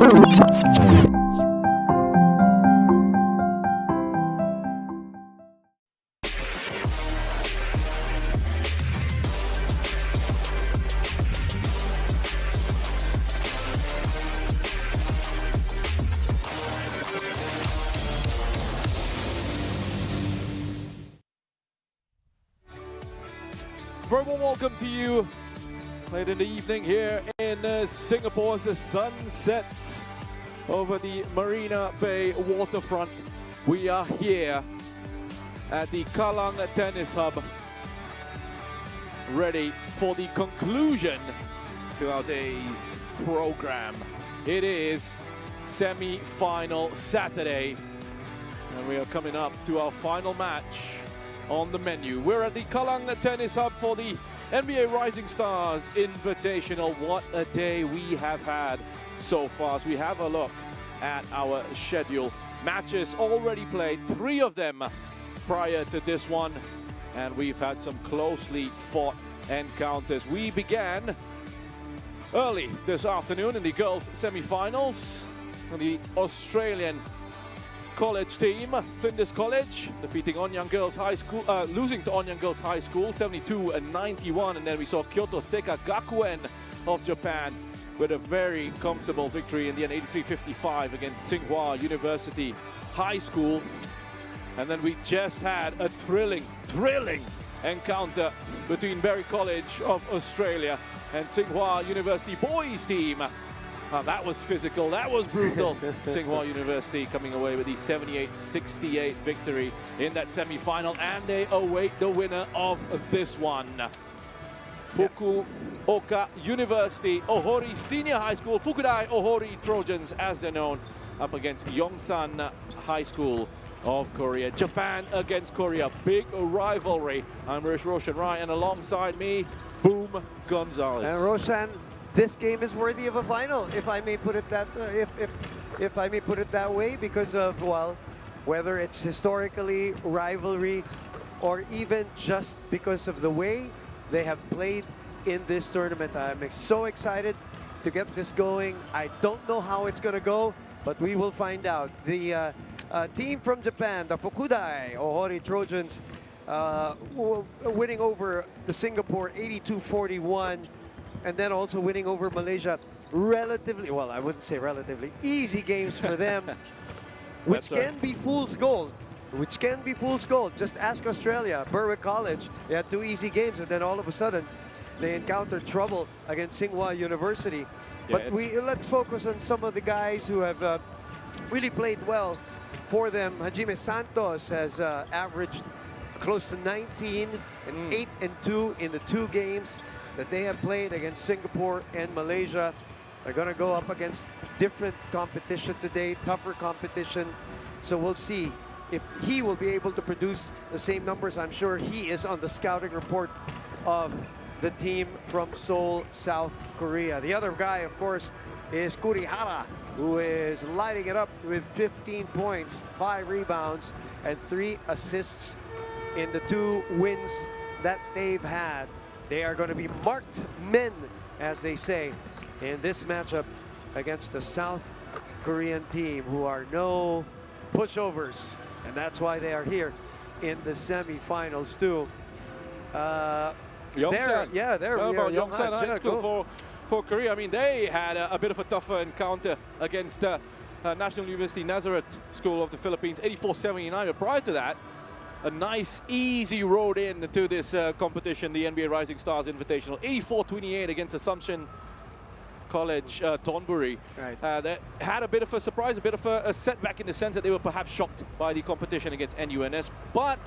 Very warm welcome to you late in the evening here in Singapore as the sun sets over the Marina Bay waterfront. We are here at the Kallang Tennis Hub, ready for the conclusion to our day's program. It is semi-final Saturday, and we are coming up to our final match on the menu. We're at the Kallang Tennis Hub for the NBA Rising Stars Invitational. What a day we have had so far. As we have a look at our schedule, matches already played, 3 of them prior to this one, and we've had some closely fought encounters. We began early this afternoon in the girls semi-finals. The Australian college team, Flinders College, defeating Onyang Girls High School, losing to Onyang Girls High School 72-91, and then we saw Kyoto Seika Gakuen of Japan with a very comfortable victory in the end, 83-55 against Tsinghua University High School. And then we just had a thrilling encounter between Berry College of Australia and Tsinghua University boys team. That was physical, that was brutal. Tsinghua University coming away with the 78-68 victory in that semi-final, and they await the winner of this one. Fukuoka University Ohori Senior High School, Fukudai Ohori Trojans as they're known, up against Yongsan High School of Korea. Japan against Korea, big rivalry. I'm Roshan Rai, and alongside me, Boom Gonzalez. And Roshan, this game is worthy of a final, if I may put it that if I may put it that way, because of, well, whether it's historically rivalry or even just because of the way they have played in this tournament. I'm so excited to get this going. I don't know how it's going to go, but we will find out. The team from Japan, the Fukudai Ohori Trojans, winning over the Singapore 82-41. And then also winning over Malaysia relatively, well, I wouldn't say relatively, easy games for them, which can be fool's gold. Just ask Australia, Berwick College. They had 2 easy games, and then all of a sudden, they encountered trouble against Tsinghua University. Yeah, but let's focus on some of the guys who have really played well for them. Hajime Santos has averaged close to 19 and 8 and 2 in the 2 games that they have played against Singapore and Malaysia. They're going to go up against different competition today, tougher competition. So we'll see if he will be able to produce the same numbers. I'm sure he is on the scouting report of the team from Seoul, South Korea. The other guy, of course, is Kurihara, who is lighting it up with 15 points, 5 rebounds, and 3 assists in the 2 wins that they've had. They are going to be marked men, as they say, in this matchup against the South Korean team, who are no pushovers, and that's why they are here in the semi-finals too. Yongsan. Yongsan High School for Korea. I mean, they had a bit of a tougher encounter against National University Nazareth School of the Philippines, 84-79. But prior to that, a nice, easy road in to this competition, the NBA Rising Stars Invitational. 84-28 against Assumption College, Thornbury. Right. They had a bit of a surprise, a bit of a setback in the sense that they were perhaps shocked by the competition against NUNS. But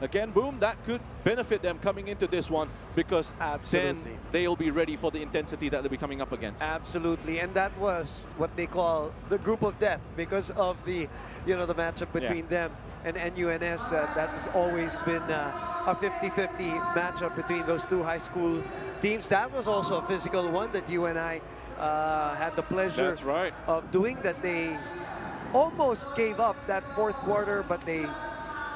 again, Boom, that could benefit them coming into this one, because then they'll be ready for the intensity that they'll be coming up against. Absolutely, and that was what they call the group of death, because of the, the matchup between them and NUNS. That has always been a 50-50 matchup between those 2 high school teams. That was also a physical one that you and I had the pleasure of doing, that they almost gave up that 4th quarter, but they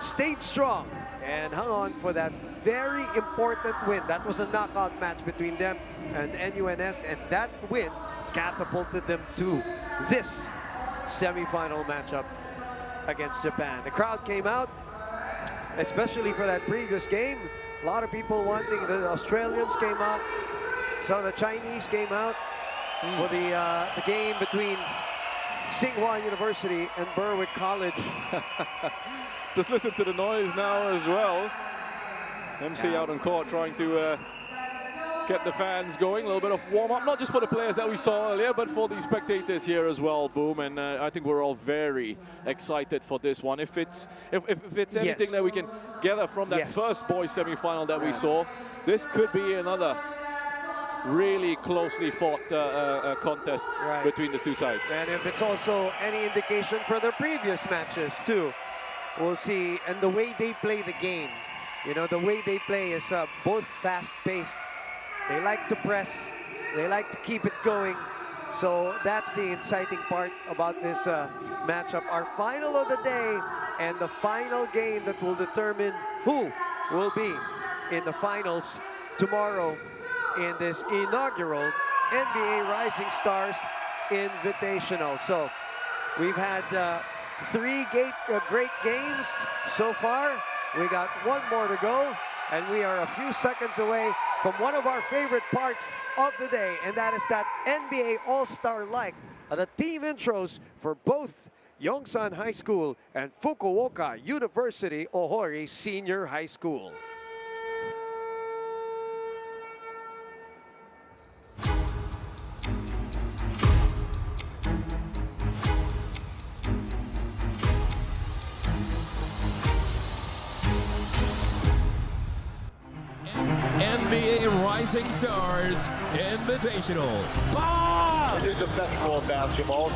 stayed strong and hung on for that very important win. That was a knockout match between them and NUNS, and that win catapulted them to this semifinal matchup against Japan. The crowd came out, especially for that previous game. A lot of people wanting, the Australians came out, some of the Chinese came out for the game between Tsinghua University and Berwick College. Just listen to the noise now as well. MC out on court trying to get the fans going. A little bit of warm-up, not just for the players that we saw earlier, but for the spectators here as well, Boom. And I think we're all very excited for this one. If it's anything that we can gather from that first boys semi-final that we saw, this could be another really closely fought contest between the two sides. And if it's also any indication for their previous matches too, we'll see. And the way they play the game, you know, the way they play is both fast-paced. They like to press, they like to keep it going. So that's the exciting part about this matchup. Our final of the day and the final game that will determine who will be in the finals tomorrow in this inaugural NBA Rising Stars Invitational. So we've had three great games so far. We got one more to go, and we are a few seconds away from one of our favorite parts of the day, and that is that NBA All-Star like the team intros for both Yongsan High School and Fukuoka University Ohori Senior High School. NBA Rising Stars Invitational. It is the festival of basketball.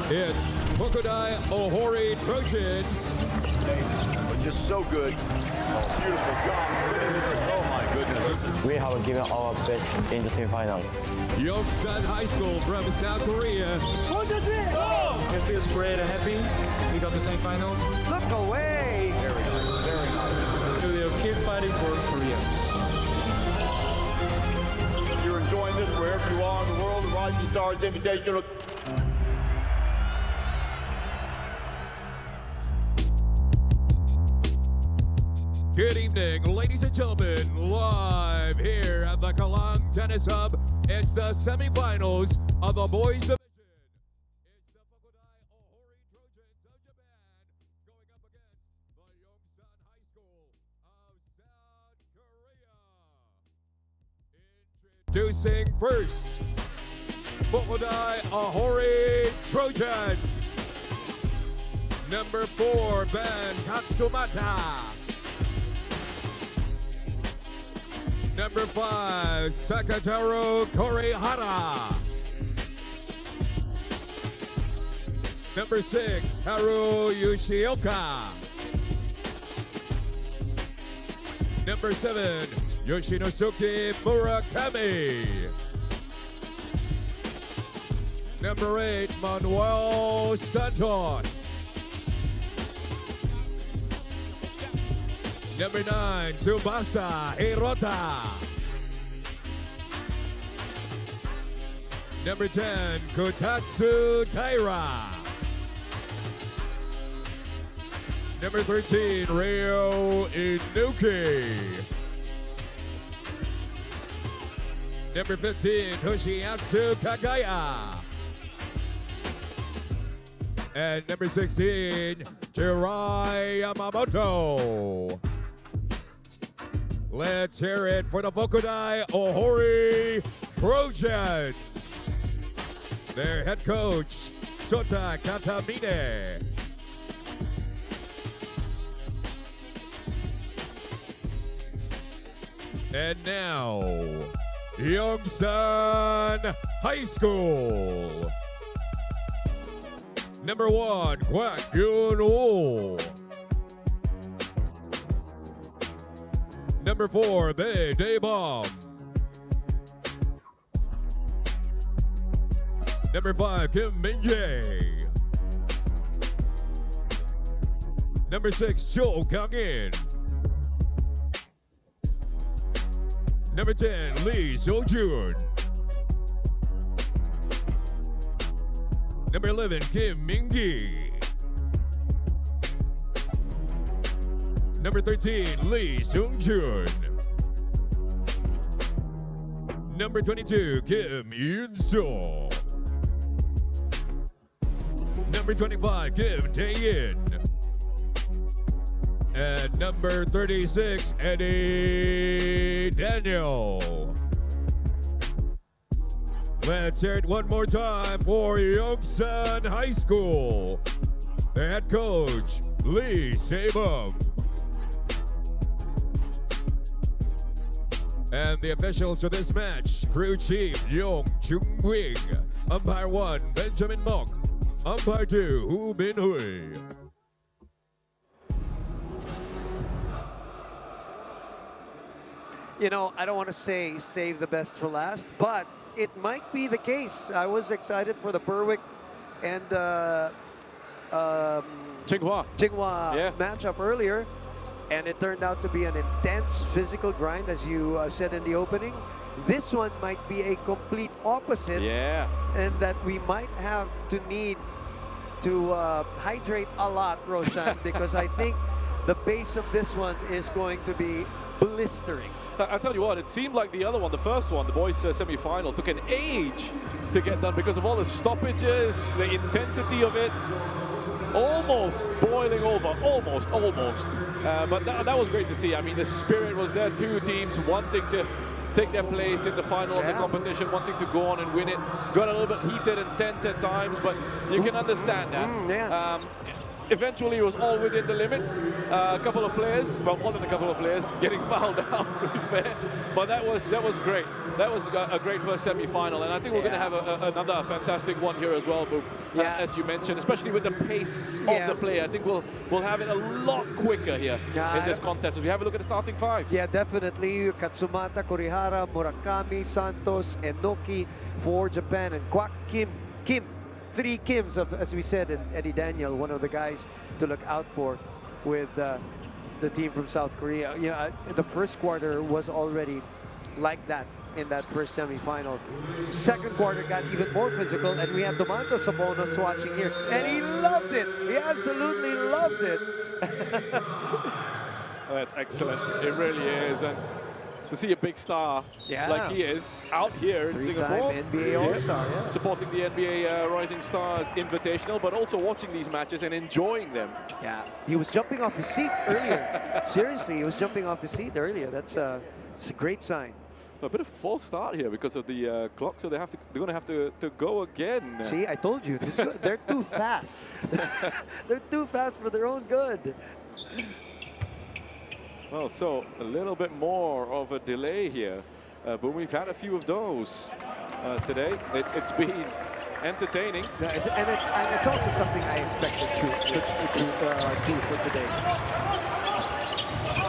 It's Hokodai Ohori Trojans. They're just so good. Oh, beautiful job. Oh my goodness. We have given our best in the semifinals. Yongsan High School from South Korea. It feels great and happy. We got the semifinals. Look away! Very nice. Very nice. So we'll keep fighting for Korea. If you're enjoying this wherever you are in the world, the Rising Stars Invitational. Good evening, ladies and gentlemen. Live here at the Kalang Tennis Hub. It's the semifinals of the boys division. It's the Hokodai Ohori Trojans of Japan going up against the Yongsan High School of South Korea. Introducing first, Hokodai Ohori Trojans. Number 4, Ben Katsumata. Number 5, Sakataro Korihara. Number 6, Haru Yoshioka. Number 7, Yoshinosuke Murakami. Number 8, Manuel Santos. Number 9, Tsubasa Hirota. Number 10, Kotatsu Taira. Number 13, Ryo Inuki. Number 15, Toshiatsu Kagaya. And number 16, Jirai Yamamoto. Let's hear it for the Hokodai Ohori Trojans. Their head coach, Sota Katamine. And now, Yongsan High School. Number 1, Kwak Yun-woo. Number 4, Bae Dae-bom. Number 5, Kim Min-jae. Number 6, Cho Kang-in. Number 10, Lee So-jun. Number 11, Kim Mingi. Number 13, Lee Seung-jun. Number 22, Kim Yoon-soo. Number 25, Kim Tae-in. And number 36, Eddie Daniel. Let's hear it one more time for Yongsan High School. The head coach, Lee Se-bum. And the officials for this match, crew chief Yong Chung-wing, umpire 1 Benjamin Mok, umpire 2 Hu Bin-hui. You know, I don't want to say save the best for last, but it might be the case. I was excited for the Berwick and Tsinghua. Tsinghua matchup earlier, and it turned out to be an intense physical grind, as you said in the opening. This one might be a complete opposite, and that we might have to need to hydrate a lot, Roshan, because I think the base of this one is going to be blistering. I'll tell you what, it seemed like the other one, the first one, the boys semi-final, took an age to get done because of all the stoppages, the intensity of it. Almost boiling over, almost. But that was great to see. I mean, the spirit was there. Two teams wanting to take their place in the final of the competition, wanting to go on and win it. Got a little bit heated and tense at times, but you can understand that. Eventually, it was all within the limits. A couple of players, well, more than a couple of players, getting fouled out, to be fair. But that was great. That was a great first semi-final, and I think we're going to have another fantastic one here as well, Boom. As you mentioned, especially with the pace of the play. I think we'll have it a lot quicker here in this contest. If you have a look at the starting five. Yeah, definitely. Katsumata, Kurihara, Murakami, Santos, Enoki for Japan, and Kwak Kim. Three Kims, as we said, and Eddie Daniel, one of the guys to look out for with the team from South Korea. You know, the first quarter was already like that in that first semi-final. Second quarter got even more physical, and we had Domantas Sabonis watching here, and he loved it. He absolutely loved it. That's excellent. It really is. And to see a big star like he is out here in Singapore, NBA All-Star, supporting the NBA Rising Stars Invitational, but also watching these matches and enjoying them. Yeah, he was jumping off his seat earlier. Seriously, he was jumping off his seat earlier. It's a great sign. A bit of a false start here because of the clock, so they're going to have to go again. See, I told you, they're too fast. They're too fast for their own good. Well, so a little bit more of a delay here, but we've had a few of those today. It's been entertaining. Yeah, and it's also something I expected to for today.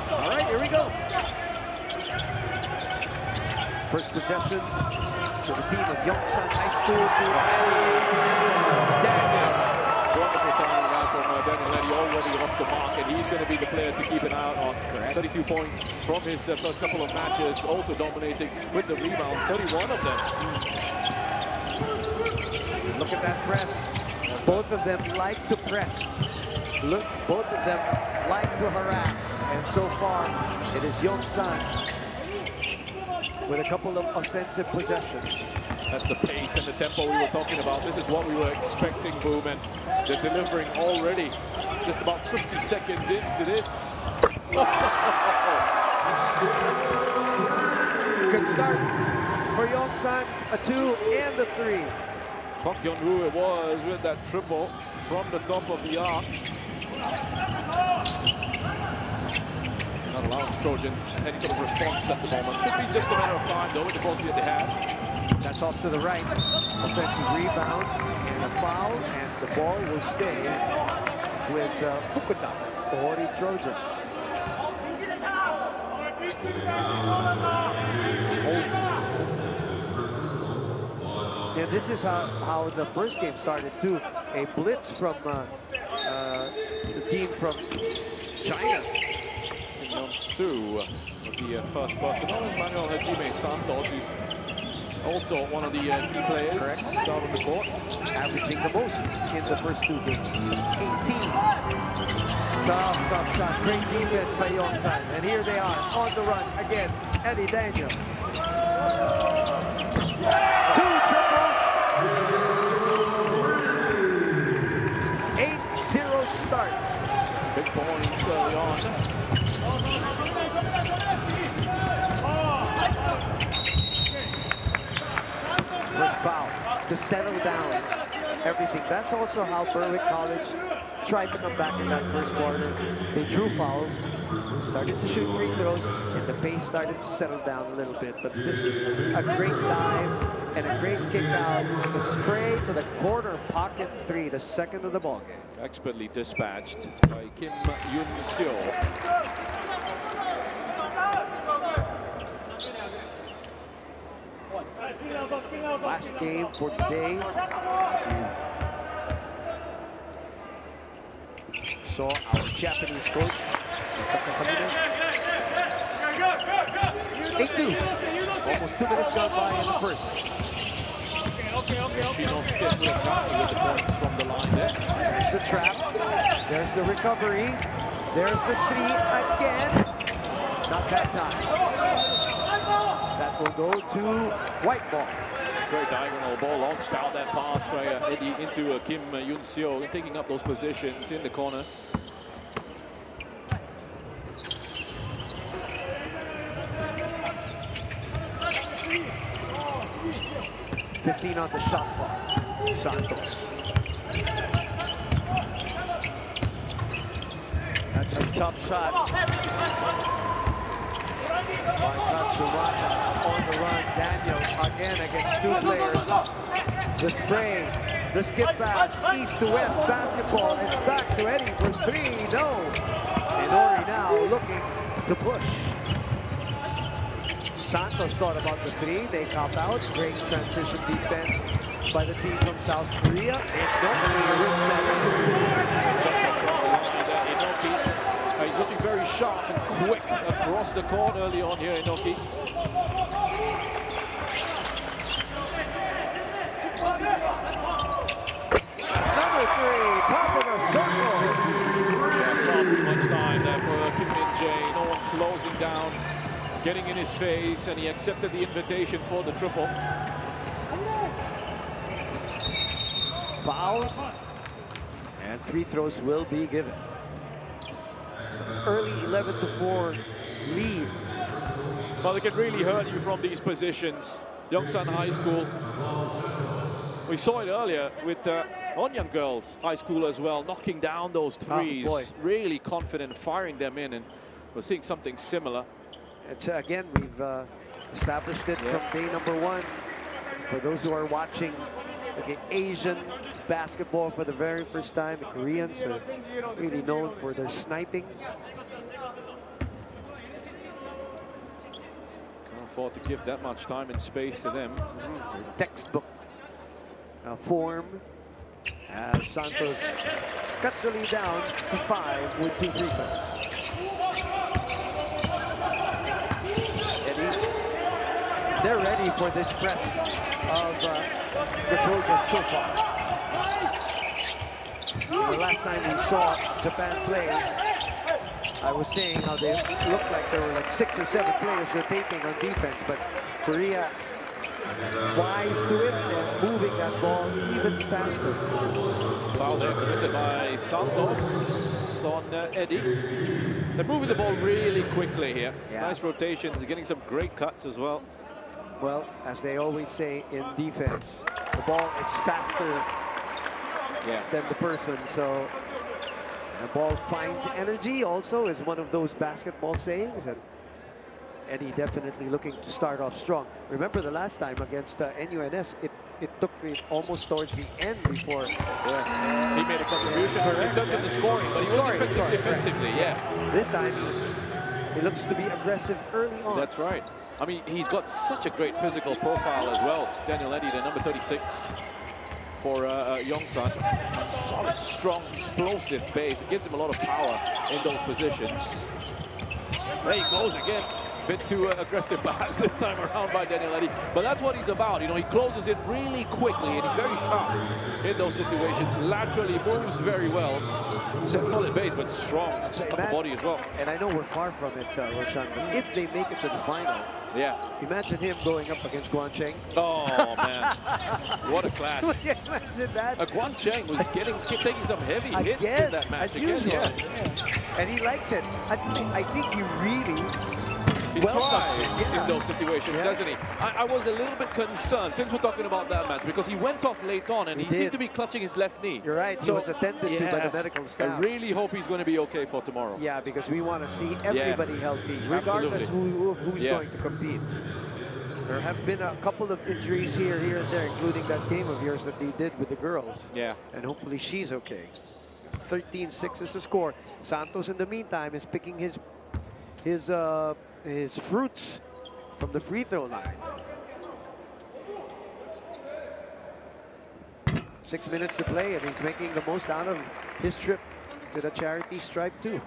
All right, here we go. First possession for the team of Yongsan High School to Daniel. Wonderful time now from Daniel Leddy, already off the mark, and he's going to be the player to keep an eye on. 32 points from his first couple of matches, also dominating with the rebounds, 31 of them. Look at that press. Both of them like to press. Look, both of them like to harass. And so far, it is Yongsan with a couple of offensive possessions. That's the pace and the tempo we were talking about. This is what we were expecting, Boom, and they're delivering already. Just about 50 seconds into this. Good start for Yongsan, a 2 and a 3. Kwak Yeon-woo it was with that triple from the top of the arc. Not allowing Trojans any sort of response at the moment. Should be just a matter of time, though, with the quality that they have. That's off to the right. Offensive rebound and a foul, and the ball will stay with Fukuda, Ohori Trojans. And this is how the first game started too. A blitz from the team from China. Yeon-soo, the first person. Manuel Hajime Santos, who's Also one of the key players. Correct. Out on the court. Averaging the most in the first 2 games. 18. Tough shot. Great defense by Yongsan. And here they are on the run again. Eddie Daniel. 2 triples. 8-0 start. Big points early on. First foul to settle down everything. That's also how Berwick College tried to come back in that first quarter. They drew fouls, started to shoot free throws, and the pace started to settle down a little bit. But this is a great dive and a great kick out. The spray to the corner pocket 3, the second of the ball game. Expertly dispatched by Kim Yun-seo. Last game for today. As you saw our Japanese coach. 8-2. Almost 2 minutes gone by in the first. Shinosuke Murakami with the points from the line there. There's the trap. There's the recovery. There's the 3 again. Not that time. That will go to white ball. Great diagonal ball launched out that pass by Eddie into Kim Yun-seo, taking up those positions in the corner. $15 on the shot clock. Santos. That's a tough shot. On the run, Daniel again against 2 players. The spray, the skip pass, east to west basketball. It's back to Eddie for 3. No. And Ori now looking to push. Santos thought about the 3. They cop out. Great transition defense by the team from South Korea. And nobody wins that. He's looking very sharp and quick across the court early on here, Inoki. Number 3, top of the circle. Far too much time there for Kim Min-jae. No one closing down, getting in his face, and he accepted the invitation for the triple. Foul. And free throws will be given. Early 11-4 lead. Well, they can really hurt you from these positions. Yongsan High School. We saw it earlier with Onyang Girls High School as well, knocking down those threes. Oh, boy. Really confident, firing them in, and we're seeing something similar. It's, again, we've established it from day number 1. For those who are watching Asian basketball for the very first time, the Koreans are really known for their sniping. Can't afford to give that much time and space to them. Their textbook form as Santos cuts the lead down to 5 with 2 free throws. Eddie, they're ready for this press of the Trojans so far. The last time we saw Japan play, I was saying how they looked like there were like 6 or 7 players rotating on defense, but Korea wise to it and moving that ball even faster. Foul there committed by Santos on Eddie. They're moving the ball really quickly here. Yeah. Nice rotations, getting some great cuts as well. Well, as they always say in defense, the ball is faster than the person, so the ball finds energy also is one of those basketball sayings, and Eddie definitely looking to start off strong. Remember the last time against NUNS, it took me almost towards the end before. He made a contribution. He touched in the scoring, but he was effective defensively. Yeah. This time he looks to be aggressive early on. That's right. I mean, he's got such a great physical profile as well. Daniel Eddie, the number 36 for Yongsan. Solid, strong, explosive base. It gives him a lot of power in those positions. There he goes again. Bit too aggressive perhaps this time around by Danieletti, but that's what he's about. You know, he closes it really quickly and he's very sharp in those situations. Laterally moves very well. It's a solid base, but strong upper body as well. And I know we're far from it, Roshan, but if they make it to the final, yeah, imagine him going up against Guan Cheng. Oh man, what a clash! Imagine that. Guan Cheng was taking some heavy hits in that match again. Yeah. And he likes it. I think he really. He tries in those situations, doesn't he? I was a little bit concerned, since we're talking about that match, because he went off late on and he seemed to be clutching his left knee. You're right, so he was attended to by the medical staff. I really hope he's going to be okay for tomorrow. Yeah, because we want to see everybody healthy, regardless who's going to compete. There have been a couple of injuries here and there, including that game of yours that they did with the girls. Yeah. And hopefully she's okay. 13-6 is the score. Santos, in the meantime, is picking his fruits from the free throw line. 6 minutes to play, and he's making the most out of his trip to the charity stripe too.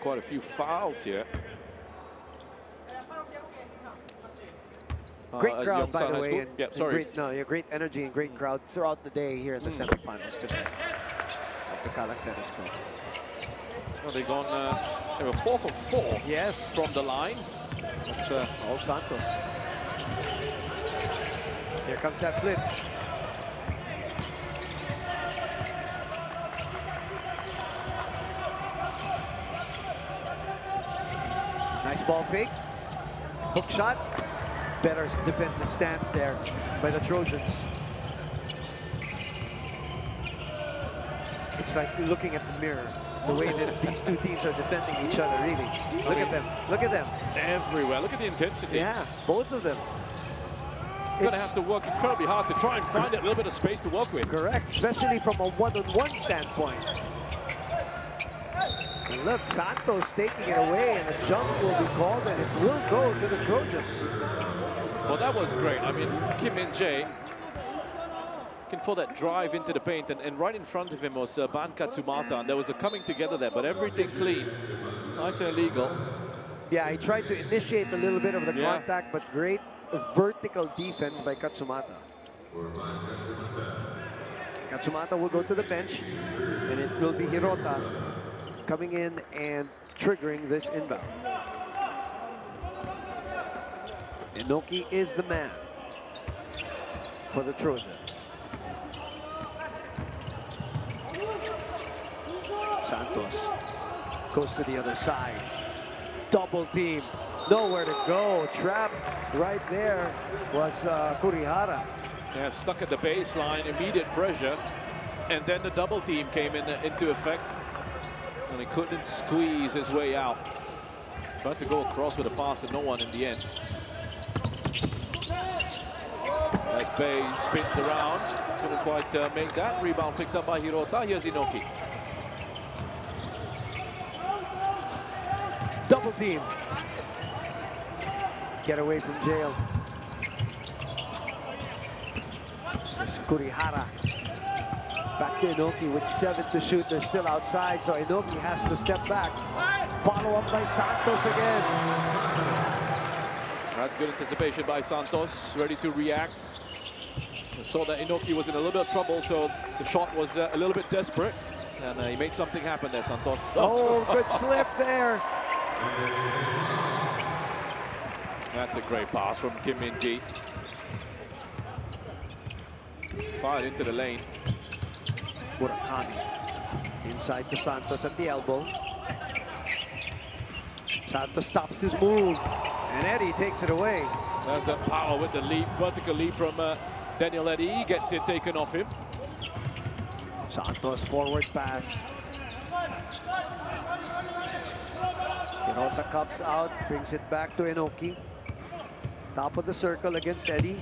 Quite a few fouls here. Great crowd, by the way. And great energy and great crowd throughout the day here in the semifinals today at the Kalak Tennis Club. Well, they were 4 for 4. Yes, from the line. That's all Santos. Here comes that blitz. Nice ball fake. Hook shot. Better defensive stance there by the Trojans. It's like looking at the mirror, the way that these two teams are defending each other, really. Look at them. Look at them. Everywhere. Look at the intensity. Yeah, both of them. You're going to have to work incredibly hard to try and find that little bit of space to work with. Correct, especially from a one-on-one standpoint. And look, Santos taking it away, and a jump will be called, and it will go to the Trojans. Well, that was great. I mean, Kim Min-jae looking for that drive into the paint, and right in front of him was Ban Katsumata, and there was a coming together there, but everything clean. Nice and illegal. Yeah, he tried to initiate a little bit of the contact, but great vertical defense by Katsumata. Katsumata will go to the bench, and it will be Hirota coming in and triggering this inbound. Inoki is the man for the Trojans. Santos goes to the other side. Double team, nowhere to go. Trap right there was Kurihara. Yeah, stuck at the baseline, immediate pressure, and then the double team came into effect, and he couldn't squeeze his way out. Tried to go across with a pass to no one in the end. As Bay spins around, couldn't quite make that. Rebound picked up by Hirota. Here's Inoki. Double team. Get away from jail. This is Kurihara. Back to Inoki with 7 to shoot. They're still outside, so Inoki has to step back. Follow up by Santos again. That's good anticipation by Santos, ready to react. I saw that Inoki was in a little bit of trouble, so the shot was a little bit desperate, and he made something happen there, Santos. Oh, good slip there. That's a great pass from Kim Min-jae. Fired into the lane. Murakami inside to Santos at the elbow. Santos stops his move, and Eddie takes it away. There's that power with the leap, vertical leap from Danieletti. He gets it taken off him. Santos forward pass. Hirota cups out, brings it back to Inoki. Top of the circle against Eddie.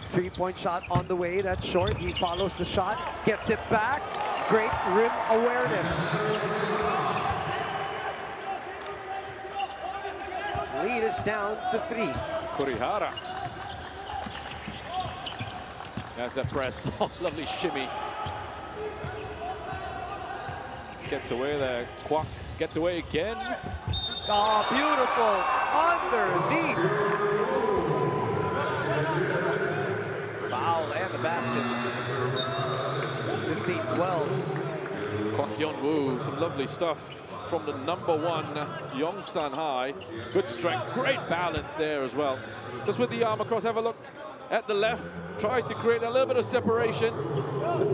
3-point shot on the way, that's short. He follows the shot, gets it back. Great rim awareness. Lead is down to 3. Kurihara. There's that press. Oh, lovely shimmy. Gets away there. Kwak gets away again. Oh, beautiful. Underneath. Foul and the basket. 15-12. Kwok Yeon-woo, some lovely stuff from the #1 Yongsan High. Good strength, great balance there as well. Just with the arm across, have a look at the left. Tries to create a little bit of separation.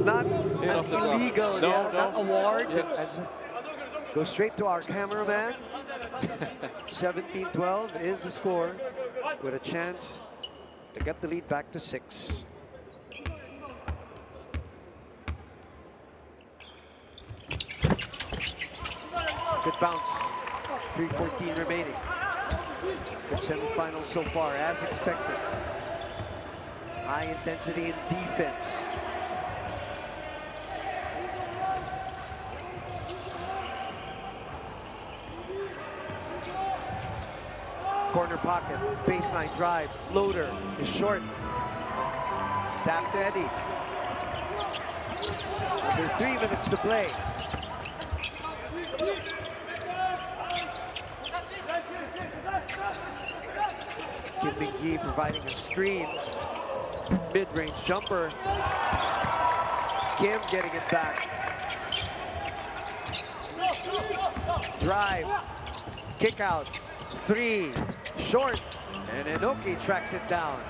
Not In an off the glass. illegal No, no. not award. Yes. Go straight to our cameraman. 17-12 is the score, with a chance to get the lead back to 6. Good bounce. 3:14 remaining. Good semifinals so far, as expected. High intensity in defense. Corner pocket, baseline drive, floater is short. Tap to Eddie. Under 3 minutes to play. Kim Min-gi providing a screen. Mid-range jumper. Kim getting it back. Drive. Kick out. 3. Short. And Inoki tracks it down.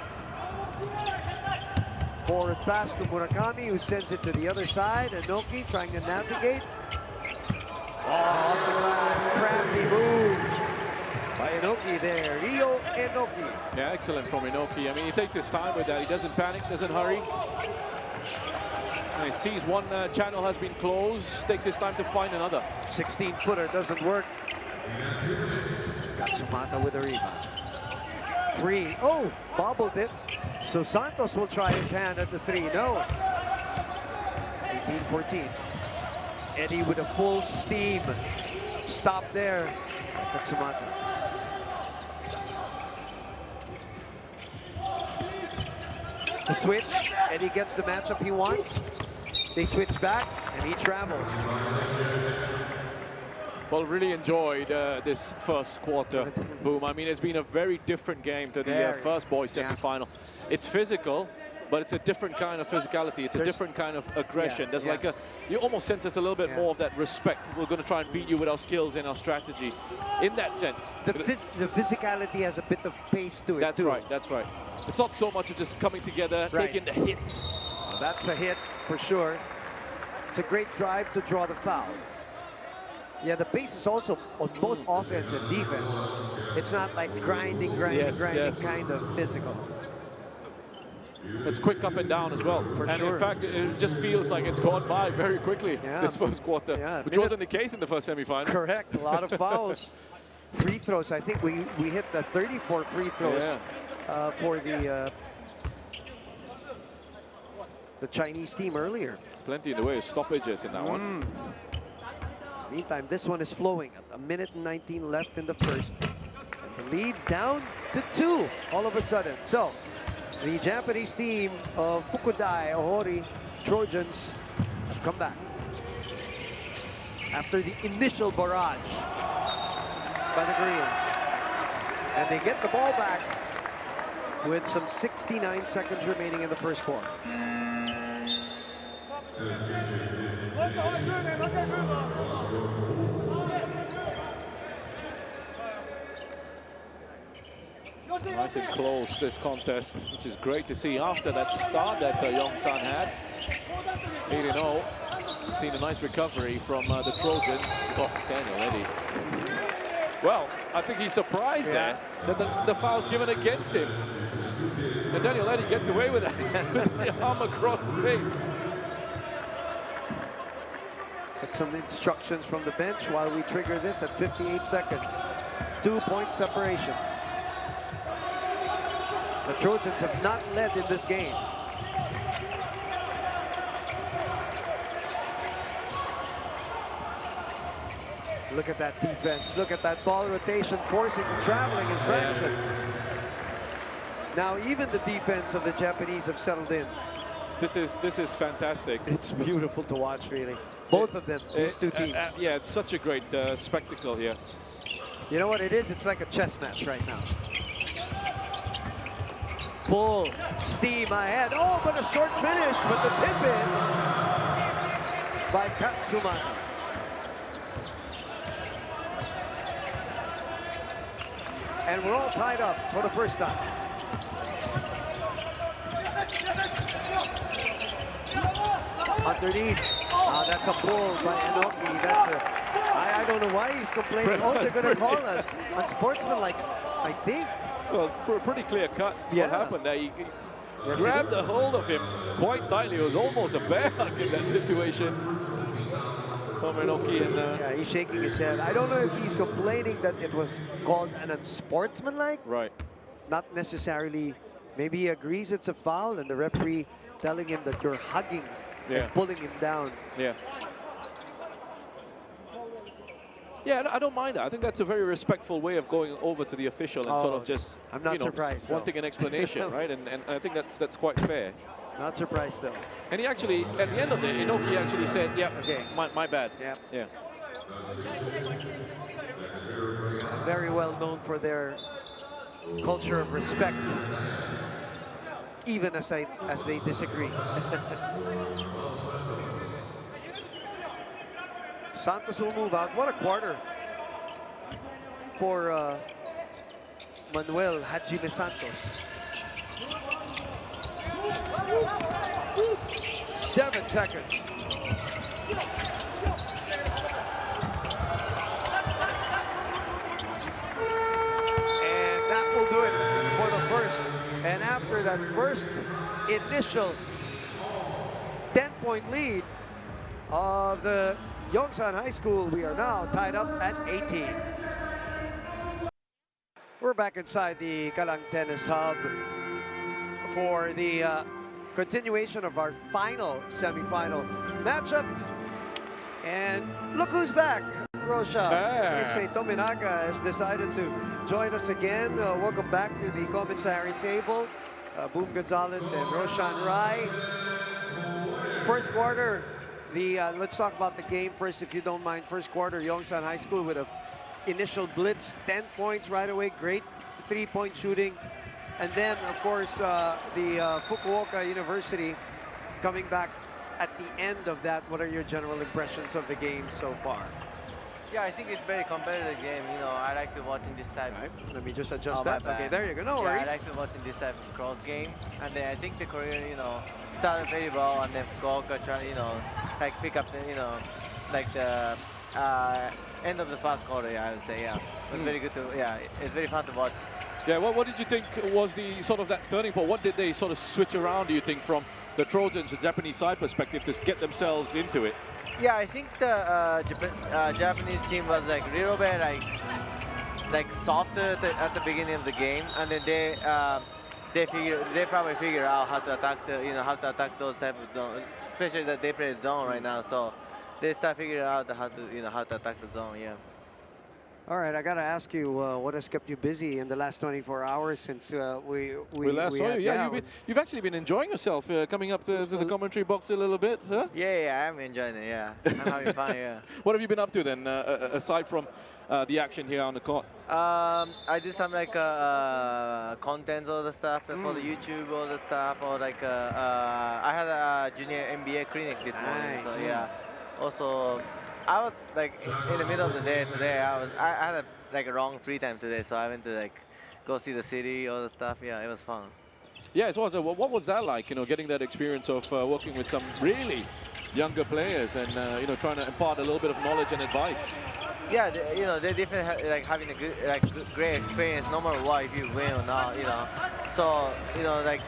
Forward pass to Murakami, who sends it to the other side. Inoki trying to navigate. Oh, off the glass. Crafty move by Inoki there. Ryo Inoki. Yeah, excellent from Inoki. I mean, he takes his time with that. He doesn't panic, doesn't hurry. And he sees one channel has been closed, takes his time to find another. 16-footer doesn't work. Katsumata with a rebound. Free. Oh, bobbled it. So Santos will try his hand at the 3. No. 18-14. Eddie with a full steam. Stop there. Katsumata. The switch. Eddie gets the matchup he wants. They switch back, and he travels. Well, really enjoyed this first quarter, Boom. I mean, it's been a very different game to the first boys semi-final. It's physical, but it's a different kind of physicality. It's a different kind of aggression. There's like a, you almost sense there's a little bit more of that respect. We're going to try and beat you with our skills and our strategy. In that sense. The physicality has a bit of pace to it, That's right, that's right. It's not so much of just coming together, taking the hits. Well, that's a hit for sure. It's a great drive to draw the foul. Yeah, the pace is also on both offense and defense. It's not like grinding kind of physical. It's quick up and down as well. For and sure. in fact, it just feels like it's gone by very quickly, this first quarter, which wasn't the case in the first semi-final. Correct, a lot of fouls. Free throws, I think we hit the 34 free throws for the Chinese team earlier. Plenty in the way of stoppages in that one. Meantime, this one is flowing. A minute and 19 left in the first. And the lead down to 2 all of a sudden. So, the Japanese team of Fukudai Ohori Trojans have come back after the initial barrage by the Koreans. And they get the ball back with some 69 seconds remaining in the first quarter. Nice and close, this contest, which is great to see after that start that Yongsan had. 8-0. Seen a nice recovery from the Trojans. Oh, Daniel Eddy. Well, I think he's surprised that the foul's given against him. And Daniel Eddy gets away with it. With the arm across the face. Get some instructions from the bench while we trigger this at 58 seconds. 2-point separation. The Trojans have not led in this game. Look at that defense. Look at that ball rotation, forcing the traveling infraction. Now even the defense of the Japanese have settled in. This is fantastic. It's beautiful to watch, really. Both of them, these two teams. Yeah, it's such a great spectacle here. You know what it is? It's like a chess match right now. Full steam ahead. Oh, but a short finish, but the tip in by Katsumata. And we're all tied up for the first time. Underneath. That's a pull by Inoki. That's a. I don't know why he's complaining. Oh, they're going to call it unsportsmanlike, I think. Well, it's pretty clear cut Yeah. what happened there. He Yes, grabbed it a hold of him quite tightly. It was almost a bear hug in that situation. Inoki and Yeah, he's shaking his head. I don't know if he's complaining that it was called an unsportsmanlike. right. Not necessarily. Maybe he agrees it's a foul, and the referee telling him that you're hugging Yeah. and pulling him down. Yeah. Yeah, I don't mind that. I think that's a very respectful way of going over to the official and sort of just, I'm not you know, surprised, though. wanting an explanation, right? And I think that's quite fair. Not surprised though. And he actually, at the end of it, Inoki actually said, "Yeah, Okay. my bad." Yeah. Yeah. Very well known for their culture of respect, even as they disagree. Santos will move out. What a quarter for Manuel Hajime Santos. 7 seconds. And that will do it for the first. And after that first initial 10-point lead of the Yongsan High School, we are now tied up at 18. We're back inside the Kalang Tennis Hub for the continuation of our final semifinal matchup. And look who's back, Rosha. Issei Tominaga has decided to join us again. Welcome back to the commentary table. Boom Gonzalez and Roshan Rai. First quarter, let's talk about the game first, if you don't mind. First quarter, Yongsan High School with a initial blitz, 10 points right away, great three-point shooting. And then, of course, the Fukuoka University coming back at the end of that. What are your general impressions of the game so far? Yeah, I think it's very competitive game. You know, I like to watching this type. All right, let me just adjust Oh, that. my bad. Okay, there you go. No Yeah, worries. I like to watching this type of cross game, and then I think the Korean, you know, started very well, and then Fukuoka trying, you know, like pick up the, you know, like the end of the first quarter. Yeah, I would say, yeah, it was very good to, yeah, it's very fun to watch. Yeah, what did you think was the sort of that turning point? What did they sort of switch around, do you think, from the Trojans, the Japanese side perspective, to get themselves into it? Yeah, I think the Japanese team was like a little bit like softer at the beginning of the game, and then they probably figure out how to attack those type of zones, especially that they play zone right now. So they start figuring out how to attack the zone. Yeah. All right, I got to ask you, what has kept you busy in the last 24 hours since we last saw you. Yeah, you've actually been enjoying yourself coming up to the commentary box a little bit, huh? Yeah, I'm enjoying it. Yeah, I'm having fun. Yeah. What have you been up to then, aside from the action here on the court? I do some like content, all the stuff for the YouTube, all the stuff, or like I had a junior MBA clinic this morning. Nice. So yeah. Also, I was like in the middle of the day today. I had a wrong free time today, so I went to like go see the city, all the stuff. Yeah, it was fun. Yeah, it was. What was that like? You know, getting that experience of working with some really younger players and you know, trying to impart a little bit of knowledge and advice. Yeah, you know, they definitely like having a good, great experience, no matter what, if you win or not. You know, so you know, like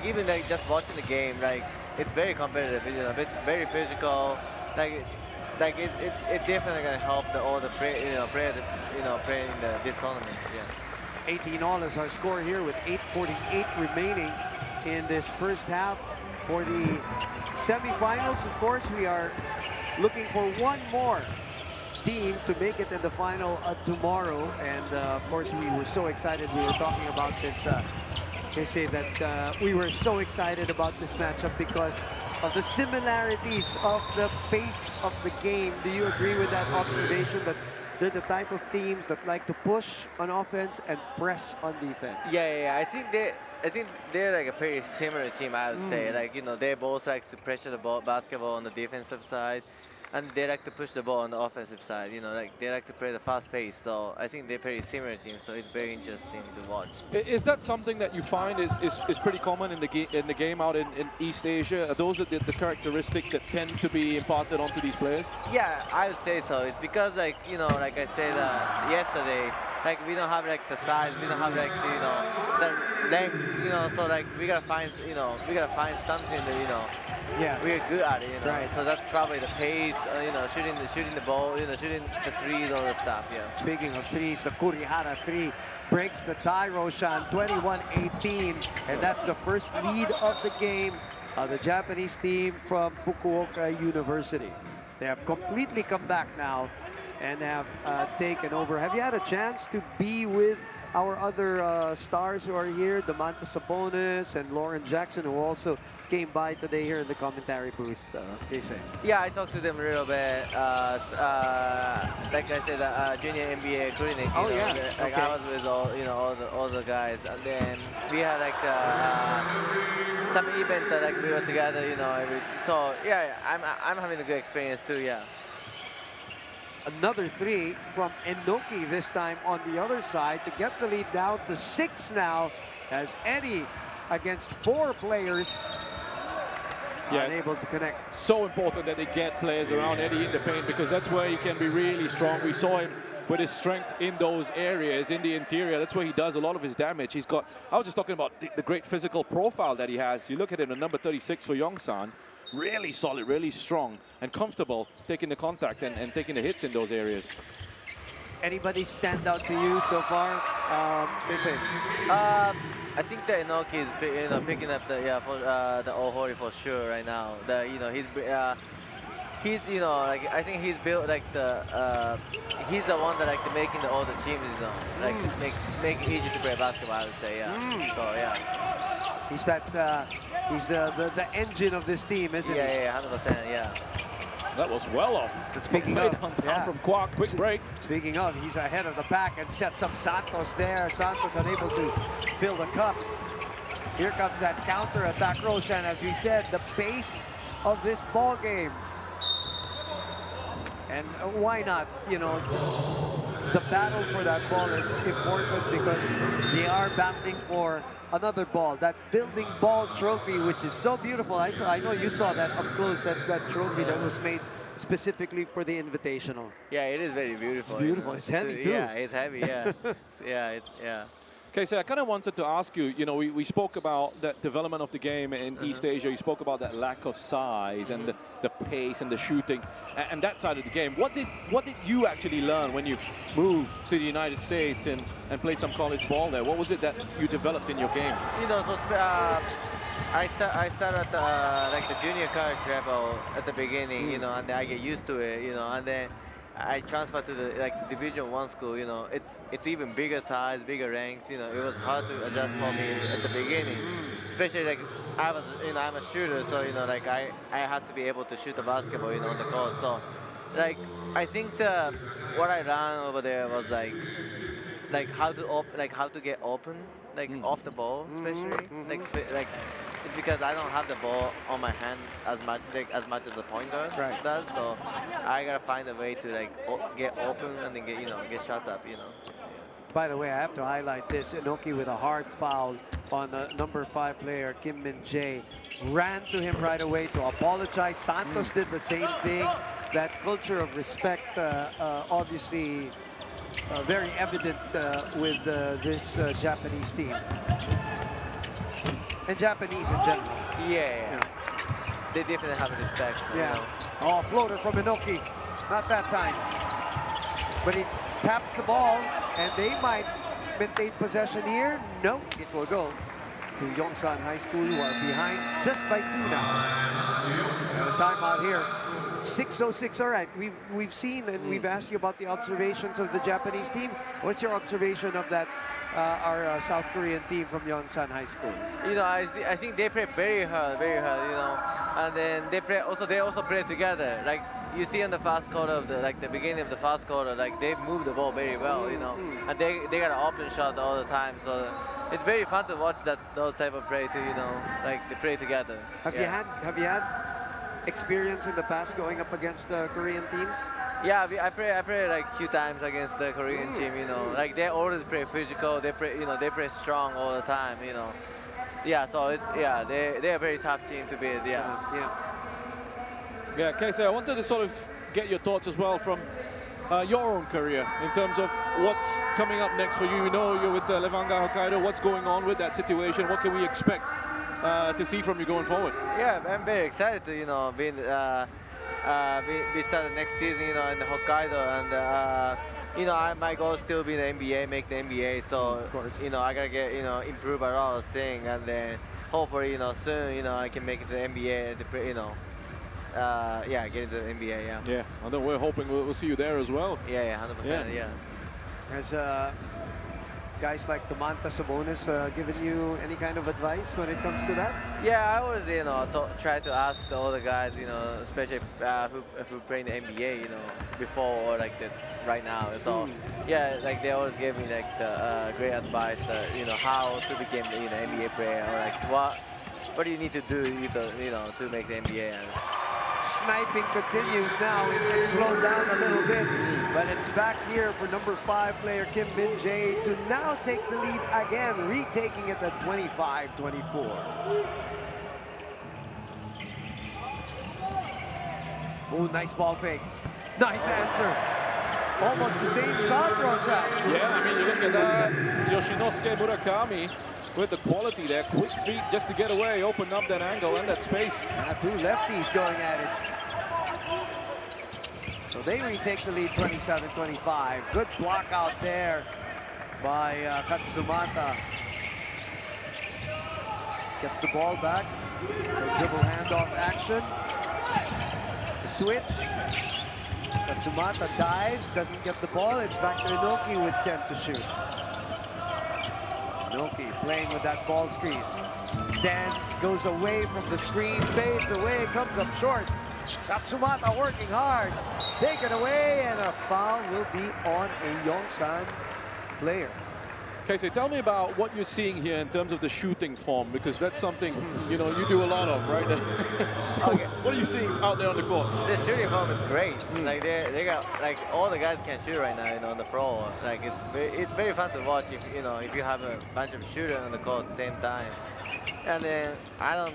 even like just watching the game, like it's very competitive. You know, it's very physical. Like it definitely gonna help all the players playing in this tournament. Yeah. 18 all is our score here with 8:48 remaining in this first half. For the semifinals, of course, we are looking for one more team to make it in the final tomorrow. And of course, we were so excited. We were talking about this. They say that we were so excited about this matchup because of the similarities of the pace of the game. Do you agree with that observation that they're the type of teams that like to push on offense and press on defense. Yeah. I think they're like a pretty similar team, I would say. Like, you know, they both like to pressure the basketball on the defensive side, and they like to push the ball on the offensive side. You know, like they like to play the fast pace. So I think they're pretty similar teams. So it's very interesting to watch. Is that something that you find is pretty common in the game out in East Asia? Are those the characteristics that tend to be imparted onto these players? Yeah, I would say so. It's because, like, you know, like I said yesterday, like we don't have like the size, we don't have like the, you know, the length, you know. So like we gotta find something that, you know, we're good at it, you know. Right. So that's probably the pace, you know, shooting the ball, you know, shooting the threes, all the stuff. Yeah. Speaking of threes, the Kurihara three breaks the tie, Roshan, 21-18, and that's the first lead of the game. The Japanese team from Fukuoka University. They have completely come back now and have taken over. Have you had a chance to be with our other stars who are here, Domantas Sabonis and Lauren Jackson, who also came by today here in the commentary booth, they say? Yeah, I talked to them a little bit. Like I said, junior NBA coordinator. Oh, you know, yeah. Like Okay. I was with all the guys, and then we had like some event that like we were together, you know. So yeah, I'm having a good experience too. Yeah. Another three from Enoki, this time on the other side, to get the lead down to 6 now, as Eddie against 4 players unable to connect. So important that they get players around Eddie in the paint, because that's where he can be really strong. We saw him with his strength in those areas, in the interior. That's where he does a lot of his damage. He's got, I was just talking about the great physical profile that he has. You look at him, the number 36 for Yongsan, really solid, really strong and comfortable taking the contact and taking the hits in those areas. Anybody stand out to you so far? They say. I think that Enoki is, you know, picking up the the Ohori for sure right now. You know, he's you know, like I think he's built like he's the one that like making all the teams, you know, like make it easy to play basketball, I would say. Yeah. So yeah. He's that. He's the engine of this team, isn't he? Yeah, 100%. Yeah. That was well off. Speaking Right of, on down from Kwok, quick break. Speaking of, he's ahead of the pack and sets up Santos there. Santos unable to fill the cup. Here comes that counter attack, Roshan. As we said, the base of this ball game. And why not? You know, the battle for that ball is important because they are battling for another ball, that building ball trophy, which is so beautiful. I know you saw that up close, that trophy that was made specifically for the Invitational. Yeah, it is very beautiful. It's beautiful. You know. It's heavy too. Yeah, it's heavy. Yeah. Yeah. Okay, so I kind of wanted to ask you, you know, we spoke about the development of the game in East Asia. You spoke about that lack of size and the pace and the shooting and that side of the game. What did you actually learn when you moved to the United States and played some college ball there? What was it that you developed in your game? You know, so I started at like the junior college level at the beginning, you know, and I get used to it, you know, and then I transferred to the like Division 1 school. You know, it's even bigger size, bigger ranks. You know, it was hard to adjust for me at the beginning, especially like I'm a shooter, so you know, like I had to be able to shoot the basketball, you know, on the court. So, like I think what I learned over there was like how to get open, like off the ball, especially like it's because I don't have the ball on my hand as much as the point guard does. So I gotta find a way to like get open and then get shots up, you know. By the way, I have to highlight this. Enoki with a hard foul on the number 5 player, Kim Min Jae. Ran to him right away to apologize. Santos did the same thing. That culture of respect, obviously, very evident with this Japanese team. And Japanese in general. Yeah. They definitely have respect. Yeah. You know? Oh, floater from Enoki. Not that time. But he taps the ball, and they might maintain possession here. No, it will go to Yongsan High School, who are behind just by 2 now. And a timeout here. 6:06. All right, we've seen and we've asked you about the observations of the Japanese team. What's your observation of that our South Korean team from Yongsan High School? You know, I think they play very hard, you know, and then they also play together. Like you see in the fast quarter of the beginning of the fast quarter, like they move the ball very well, you know, and they got an open shot all the time. So it's very fun to watch those type of play too, you know, like they play together. Have you had experience in the past going up against Korean teams? Yeah, I play like a few times against the Korean team, you know. Like they always play physical, they play strong all the time, you know. Yeah, so they're a very tough team to beat, Yeah, Keisei, I wanted to sort of get your thoughts as well from your own career in terms of what's coming up next for you. You know, you're with Levanger Hokkaido. What's going on with that situation? What can we expect to see from you going forward? Yeah, I'm very excited to, you know, be started next season, you know, in Hokkaido, and you know, my goal is still be in the NBA, make the NBA. So, you know, I gotta get, you know, improve a lot of things, and then hopefully, you know, soon, you know, I can make it to the NBA, you know, yeah, get into the NBA, yeah. Yeah, I know we're hoping we'll see you there as well. Yeah, 100%, yeah. Has guys like Damanta Sabonis given you any kind of advice when it comes to that? Yeah, I always, you know, try to ask the other guys, you know, especially who play in the NBA, you know, before or like right now. So, yeah, like they always give me like the great advice, you know, how to become, you know, NBA player, or like what do you need to do, you know, to make the NBA. Sniping continues now. It slowed down a little bit, but it's back here for number 5 player Kim Min-jae to now take the lead again, retaking it at 25-24. Oh, nice ball fake. Nice answer. Almost the same shot, Roshan. Yeah, I mean, you look at that. Yoshinosuke Murakami with the quality there. Quick feet just to get away, open up that angle and that space. Two lefties going at it. So they retake the lead 27-25. Good block out there by Katsumata. Gets the ball back. The dribble handoff action. The switch. Katsumata dives, doesn't get the ball. It's back to Inoki with 10 to shoot. Inoki playing with that ball screen. Then goes away from the screen, fades away, comes up short. Katsumata working hard. Taken away, and a foul will be on a Yongsan player. Keisei, tell me about what you're seeing here in terms of the shooting form, because that's something, you know, you do a lot of, right? Okay. What are you seeing out there on the court? The shooting form is great. Like they got, like, all the guys can shoot right now, you know, on the floor. Like it's very fun to watch if, you know, if you have a bunch of shooters on the court at the same time. And then I don't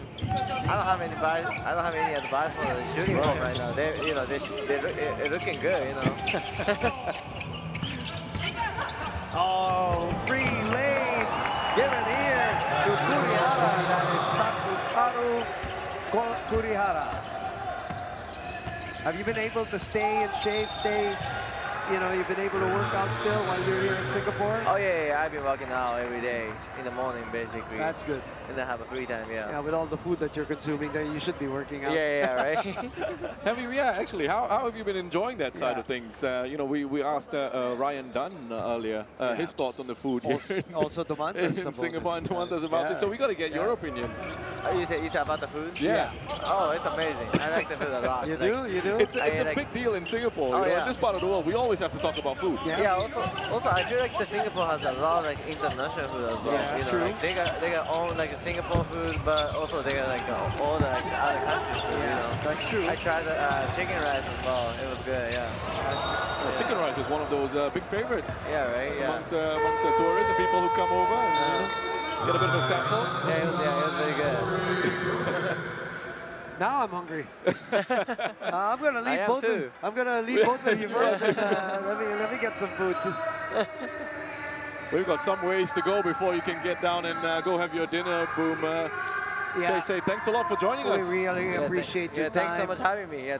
have any advice for the shooting form right now. They, you know, they're looking good, you know. Oh, free lane given here to Kurihara. That is Sakutaru Kurihara. Have you been able to stay in shape, you know, you've been able to work out still while you're here in Singapore? Oh yeah, I've been working out every day in the morning, basically. That's good. And then have a free time, yeah. Yeah, with all the food that you're consuming there, you should be working out. Yeah, right? Actually, how have you been enjoying that side of things? You know, we asked Ryan Dunn earlier his thoughts on the food here also Damantas in Singapore, and Damantas about it. So we got to get your opinion. You say about the food? Yeah. Oh, it's amazing. I like the food a lot. You do? It's a big deal in Singapore. Oh, you know, in this part of the world, we always have to talk about food. Yeah. Also, I feel like the Singapore has a lot of like international food as well. Yeah, you know, true. like they got own like a Singapore food, but also they got like all the like, other countries food. You know, that's true. I tried the chicken rice as well. It was good. Yeah. Chicken rice is one of those big favorites. Yeah, right. Yeah. Amongst tourists and people who come over and you know, get a bit of a sample. Yeah, it was very good. Now I'm hungry. I'm gonna leave both. I'm gonna leave both of you first, and let me get some food too. We've got some ways to go before you can get down and go have your dinner. Boom. Keisei, thanks a lot for joining us. We really appreciate your time. Thanks so much for having me.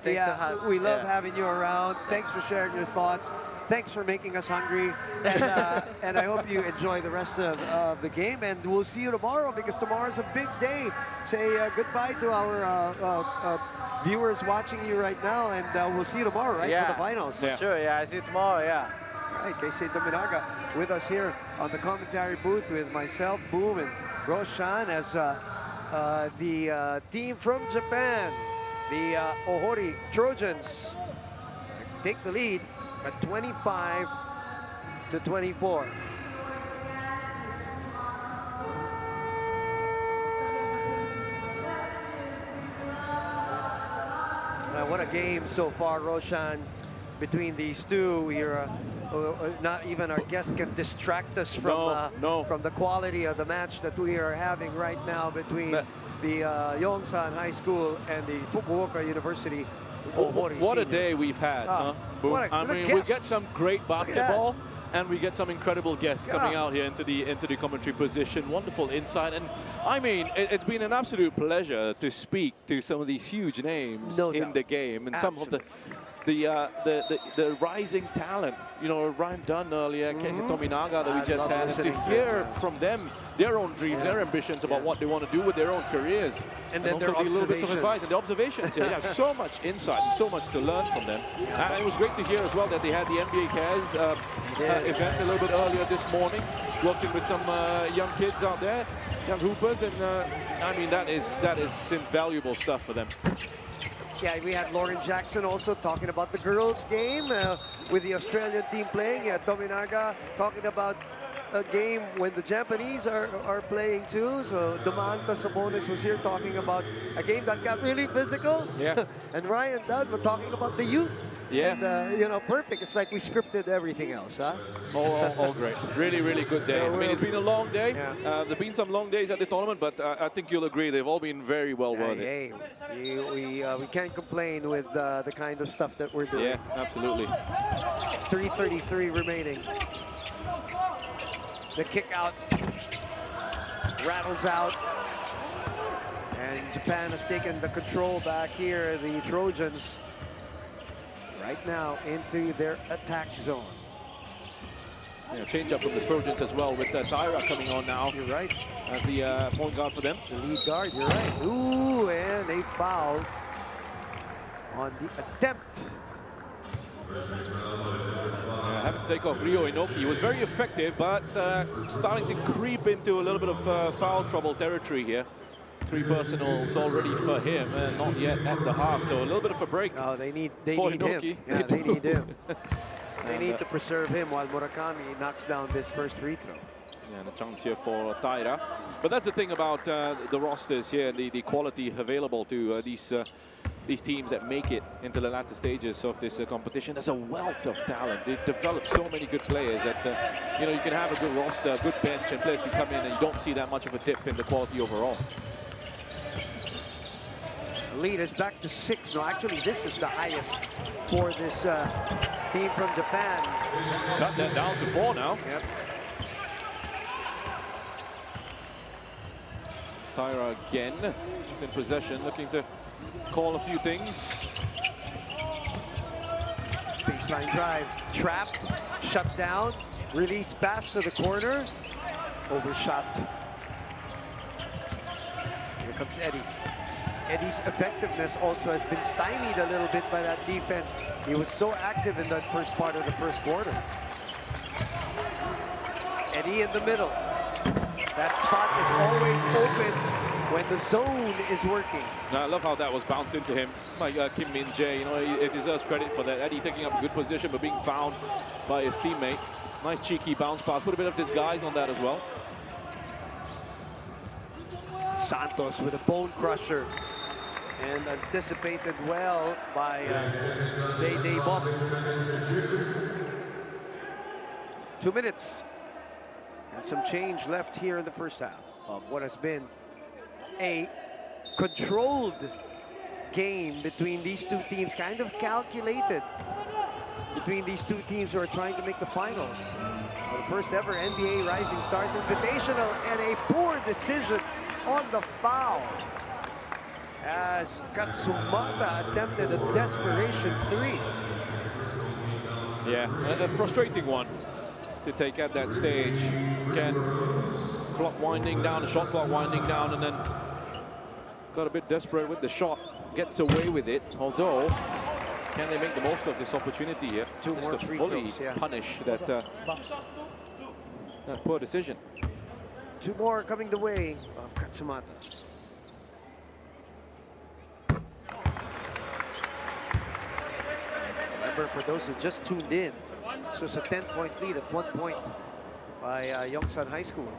We love having you around. Thanks for sharing your thoughts. Thanks for making us hungry, and I hope you enjoy the rest of the game, and we'll see you tomorrow, because tomorrow's a big day. Say goodbye to our viewers watching you right now, and we'll see you tomorrow, right, for the finals. Sure, I see you tomorrow, right, Keisei Tominaga with us here on the commentary booth with myself, Boom, and Roshan as the team from Japan, the Ohori Trojans, take the lead at 25-24. What a game so far, Roshan, between these two. We're not even our guests can distract us from from the quality of the match that we are having right now between the Yongsan High School and the Fukuoka University Ohori. What a day we've had, huh? I mean, we get some great basketball, and we get some incredible guests coming out here into the commentary position. Wonderful insight, and I mean, it's been an absolute pleasure to speak to some of these huge names in the game, and some of the rising talent. You know, Ryan Dunn earlier, Keisei Tominaga that we just had, and to hear from them their own dreams, their ambitions about what they want to do with their own careers, and then also the little bits of advice and the observations here. So much insight and so much to learn from them. And it was great to hear as well that they had the NBA Cares event a little bit earlier this morning, working with some young kids out there, young hoopers, and I mean, that is invaluable stuff for them. Yeah, we had Lauren Jackson also talking about the girls' game with the Australian team playing. Yeah, Tominaga talking about a game when the Japanese are playing too. So Damanta Sabonis was here talking about a game that got really physical. Yeah. And Ryan Dunn was talking about the youth. Yeah. And, you know, perfect. It's like we scripted everything else, huh? All great. Really, really good day. I mean, it's been a long day. Yeah. There have been some long days at the tournament, but I think you'll agree they've all been very well worth it. Hey, we can't complain with the kind of stuff that we're doing. Yeah, absolutely. 3:33 remaining. The kick out rattles out, and Japan has taken the control back here. The Trojans right now into their attack zone. Yeah, change up from the Trojans as well with Taira coming on now. You're right. As the point guard for them. The lead guard, you're right. Ooh, and a foul on the attempt. Having to take off Ryo Inoki. He was very effective, but starting to creep into a little bit of foul trouble territory here. 3 personals already for him, and not yet at the half, so a little bit of a break. Oh, they need Inoki. him. Yeah, they need him. They need to preserve him while Murakami knocks down this first free throw. Yeah, and a chance here for Taira. But that's the thing about the rosters here, the quality available to these teams that make it into the latter stages of this competition. There's a wealth of talent. They develop so many good players that you know, you can have a good roster, a good bench, and players can come in and you don't see that much of a dip in the quality overall. The lead is back to 6. No, actually, this is the highest for this team from Japan. Cut that down to 4 now. Yep. It's Taira again. He's in possession, looking to call a few things. Baseline drive, trapped, shut down, release pass to the corner, overshot. Here comes Eddie. Eddie's effectiveness also has been stymied a little bit by that defense. He was so active in that first part of the first quarter. Eddie in the middle. That spot is always open when the zone is working. Now, I love how that was bounced into him by Kim Min-jae. You know, he deserves credit for that. Eddie taking up a good position, but being found by his teammate. Nice cheeky bounce pass. Put a bit of disguise on that as well. Santos with a bone crusher. And anticipated well by Day Bob. 2 minutes and some change left here in the first half of what has been a controlled game between these two teams, kind of calculated between these two teams who are trying to make the finals. The first ever NBA Rising Stars Invitational, and a poor decision on the foul as Katsumata attempted a desperation 3. Yeah, a frustrating one to take at that stage. Again, clock winding down, the shot clock winding down, and then got a bit desperate with the shot. Gets away with it, although can they make the most of this opportunity here? Two just more to free fully throws, yeah. punish that, that poor decision. Two more coming the way of Katsumata. Remember, for those who just tuned in, so it's a 10-point lead at 1 point by Yongsan High School.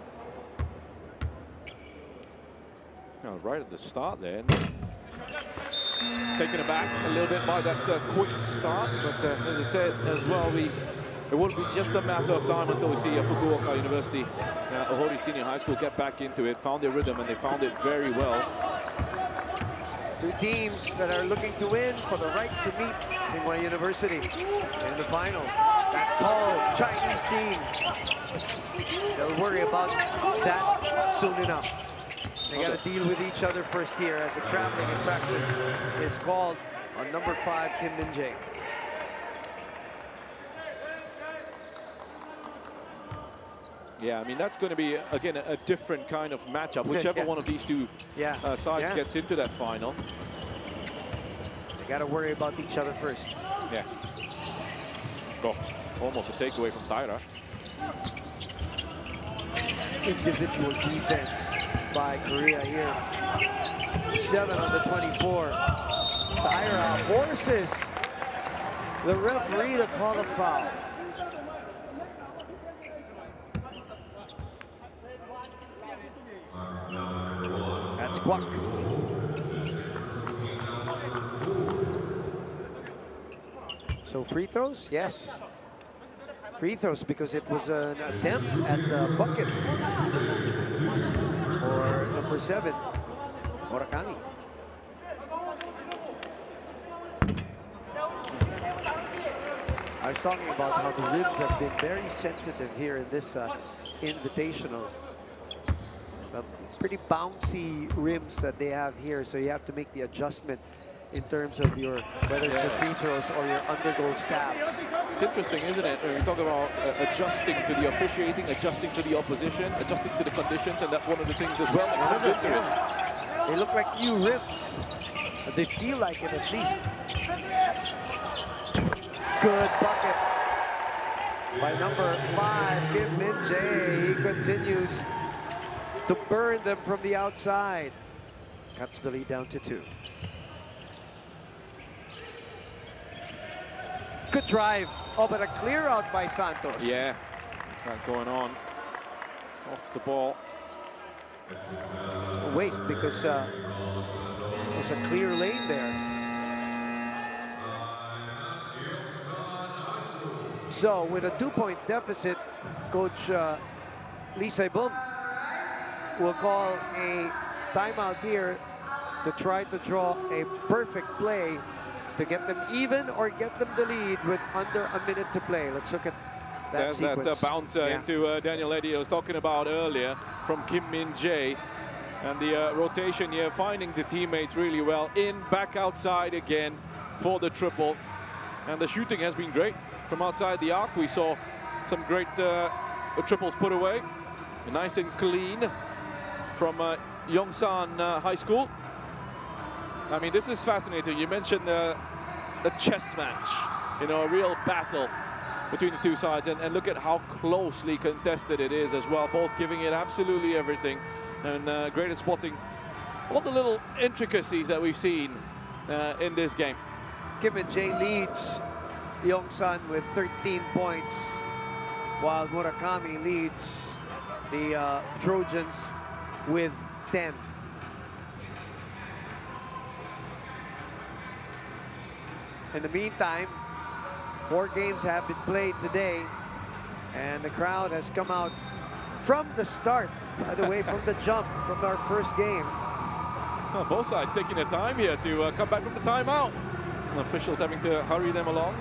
Right at the start there. Taken aback a little bit by that quick start, but as I said as well, it won't be just a matter of time until we see Fukuoka University, Ohori Senior High School get back into it, found their rhythm, and they found it very well. Two teams that are looking to win for the right to meet Tsinghua University in the final. That tall Chinese team, they'll worry about that soon enough. They got to deal with each other first here as a traveling infraction is called on number 5, Kim Min-jae. Yeah, I mean, that's going to be, again, a different kind of matchup, whichever one of these two sides gets into that final. They got to worry about each other first. Yeah. Oh, almost a takeaway from Taira. Individual defense by Korea here. 7 on the 24. Taira forces the referee to call a foul. That's Kwak. So free throws? Yes. Free throws because it was an attempt at the bucket for number 7, Murakami. I was talking about how the rims have been very sensitive here in this invitational. Pretty bouncy rims that they have here, so you have to make the adjustment in terms of your, whether it's your free throws or your undergoal stabs. It's interesting, isn't it? When we talk about adjusting to the officiating, adjusting to the opposition, adjusting to the conditions, and that's one of the things as well that comes into it. They look like new rims. They feel like it at least. Good bucket by number 5, Kim Min-jae. He continues to burn them from the outside. Cuts the lead down to 2. Good drive. Oh, but a clear out by Santos. Yeah, that going on. Off the ball. A waste because there's a clear lane there. So with a 2-point deficit, Coach Lee Saibum will call a timeout here to try to draw a perfect play to get them even or get them the lead with under a minute to play. Let's look at that sequence. That bounce into Daniel Eddy I was talking about earlier from Kim Min-jae. And the rotation here, finding the teammates really well. In, back outside again for the triple. And the shooting has been great from outside the arc. We saw some great triples put away. Nice and clean from Yongsan High School. I mean, this is fascinating. You mentioned the chess match, you know, a real battle between the two sides. And look at how closely contested it is as well. Both giving it absolutely everything. And great at spotting all the little intricacies that we've seen in this game. Kim Min-jae leads Yongsan with 13 points, while Murakami leads the Trojans with 10. In the meantime, 4 games have been played today, and the crowd has come out from the start, by the way, from the jump, from our first game. Well, both sides taking their time here to come back from the timeout. And officials having to hurry them along.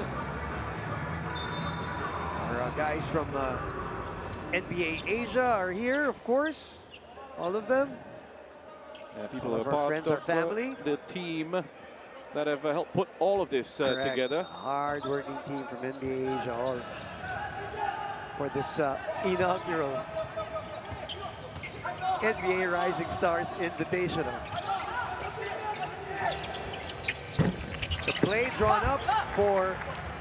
Our guys from NBA Asia are here, of course, all of them. People all who of are our part friends, of our family. The team that have helped put all of this together. Hard-working team from NBA Asia, all for this inaugural NBA Rising Stars Invitational. The play drawn up for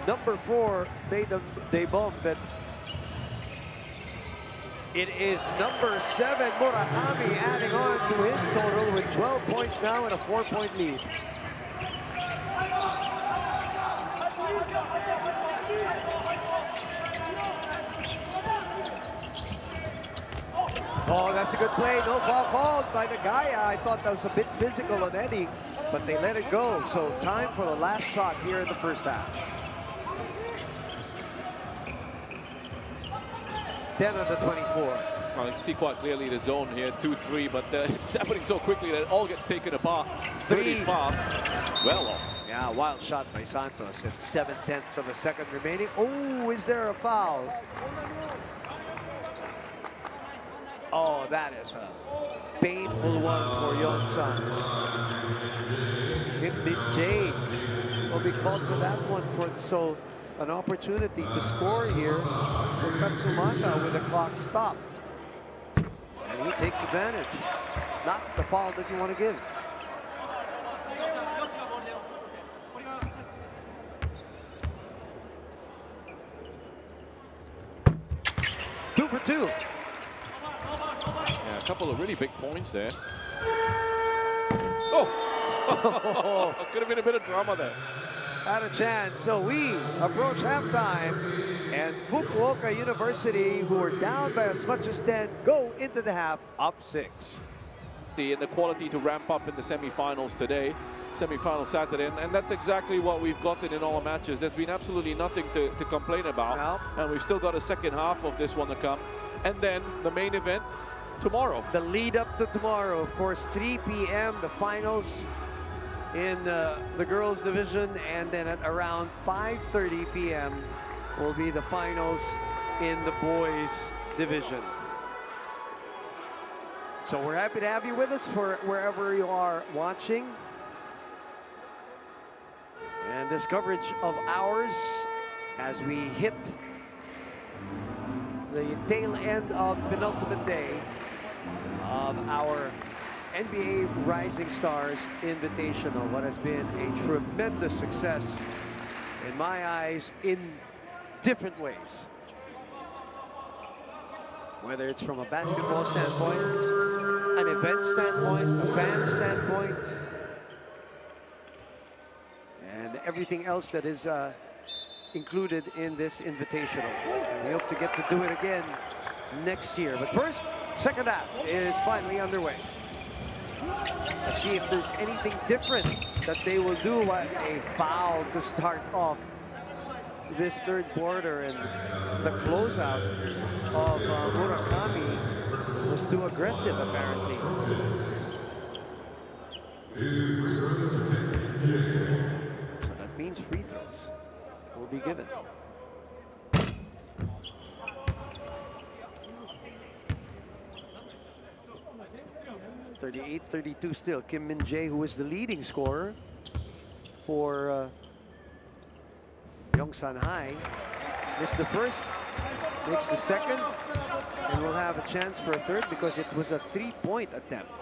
number 4, they bomb, but it is number 7, Murakami, adding on to his total with 12 points now and a 4-point lead. Oh, that's a good play. No foul called by Nagaya. I thought that was a bit physical on Eddie, but they let it go. So time for the last shot here in the first half. 10 of the 24. Well, you can see quite clearly the zone here, 2-3, but it's happening so quickly that it all gets taken apart pretty fast. Well off. Yeah, wild shot by Santos at 7/10 of a second remaining. Oh, is there a foul? Oh, that is a painful one for Yongsan. Kim Min-jae will be called for that one. So an opportunity to score here for Katsumata with the clock stop. And he takes advantage. Not the foul that you want to give. Two for two. Yeah, a couple of really big points there. Oh! Could have been a bit of drama there. Had a chance. So we approach halftime, and Fukuoka University, who are down by as much as 10, go into the half up 6. And the quality to ramp up in the semi-finals today, semi-final Saturday, and that's exactly what we've gotten in all the matches. There's been absolutely nothing to complain about, No. and we've still got a second half of this one to come, and then the main event tomorrow. The lead up to tomorrow, of course, 3 p.m. the finals in the girls division, and then at around 5:30 p.m. will be the finals in the boys division. So we're happy to have you with us for wherever you are watching. And this coverage of ours as we hit the tail end of penultimate day of our NBA Rising Stars Invitational, what has been a tremendous success in my eyes in different ways. Whether it's from a basketball standpoint, an event standpoint, a fan standpoint, and everything else that is included in this Invitational. And we hope to get to do it again next year. But first, second half is finally underway. Let's see if there's anything different that they will do. A foul to start off this third quarter, and the closeout of Murakami was too aggressive, apparently. So that means free throws will be given. 38-32 still. Kim Min-jae, who is the leading scorer for Yongsan High, missed the first, makes the second, and will have a chance for a third because it was a three-point attempt.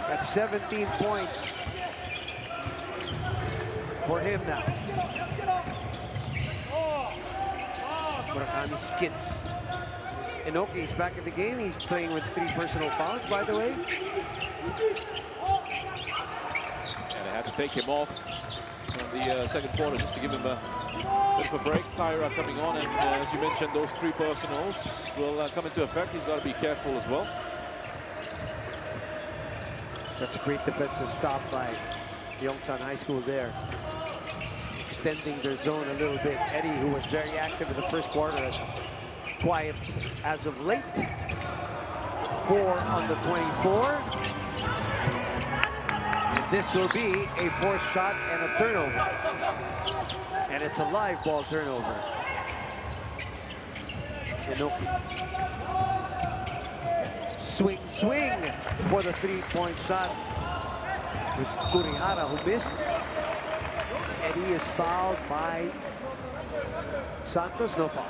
At 17 points for him now. Murakami skids. Inoki's back in the game. He's playing with 3 personal fouls, by the way. And they had to take him off in the second quarter just to give him a bit of a break. Tyra coming on, and as you mentioned, those 3 personals will come into effect. He's got to be careful as well. That's a great defensive stop by Yongsan High School there. Extending their zone a little bit. Eddie, who was very active in the first quarter, is quiet as of late. 4 on the 24. And this will be a fourth shot and a turnover. And it's a live ball turnover. Inoki. Swing, swing for the 3-point shot. It was Kurihara who missed. Eddie is fouled by Santos, no foul.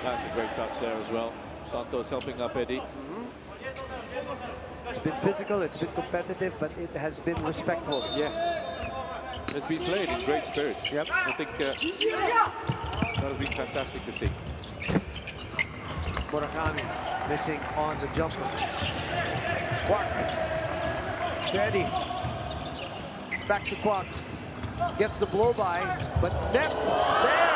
That's a great touch there as well. Santos helping up Eddie. It's been physical, it's been competitive, but it has been respectful. Yeah. It's been played in great spirits. Yep. I think that has been fantastic to see. Murakami missing on the jumper. Kwak. Steady. Back to Kwak. Gets the blow by, but net there.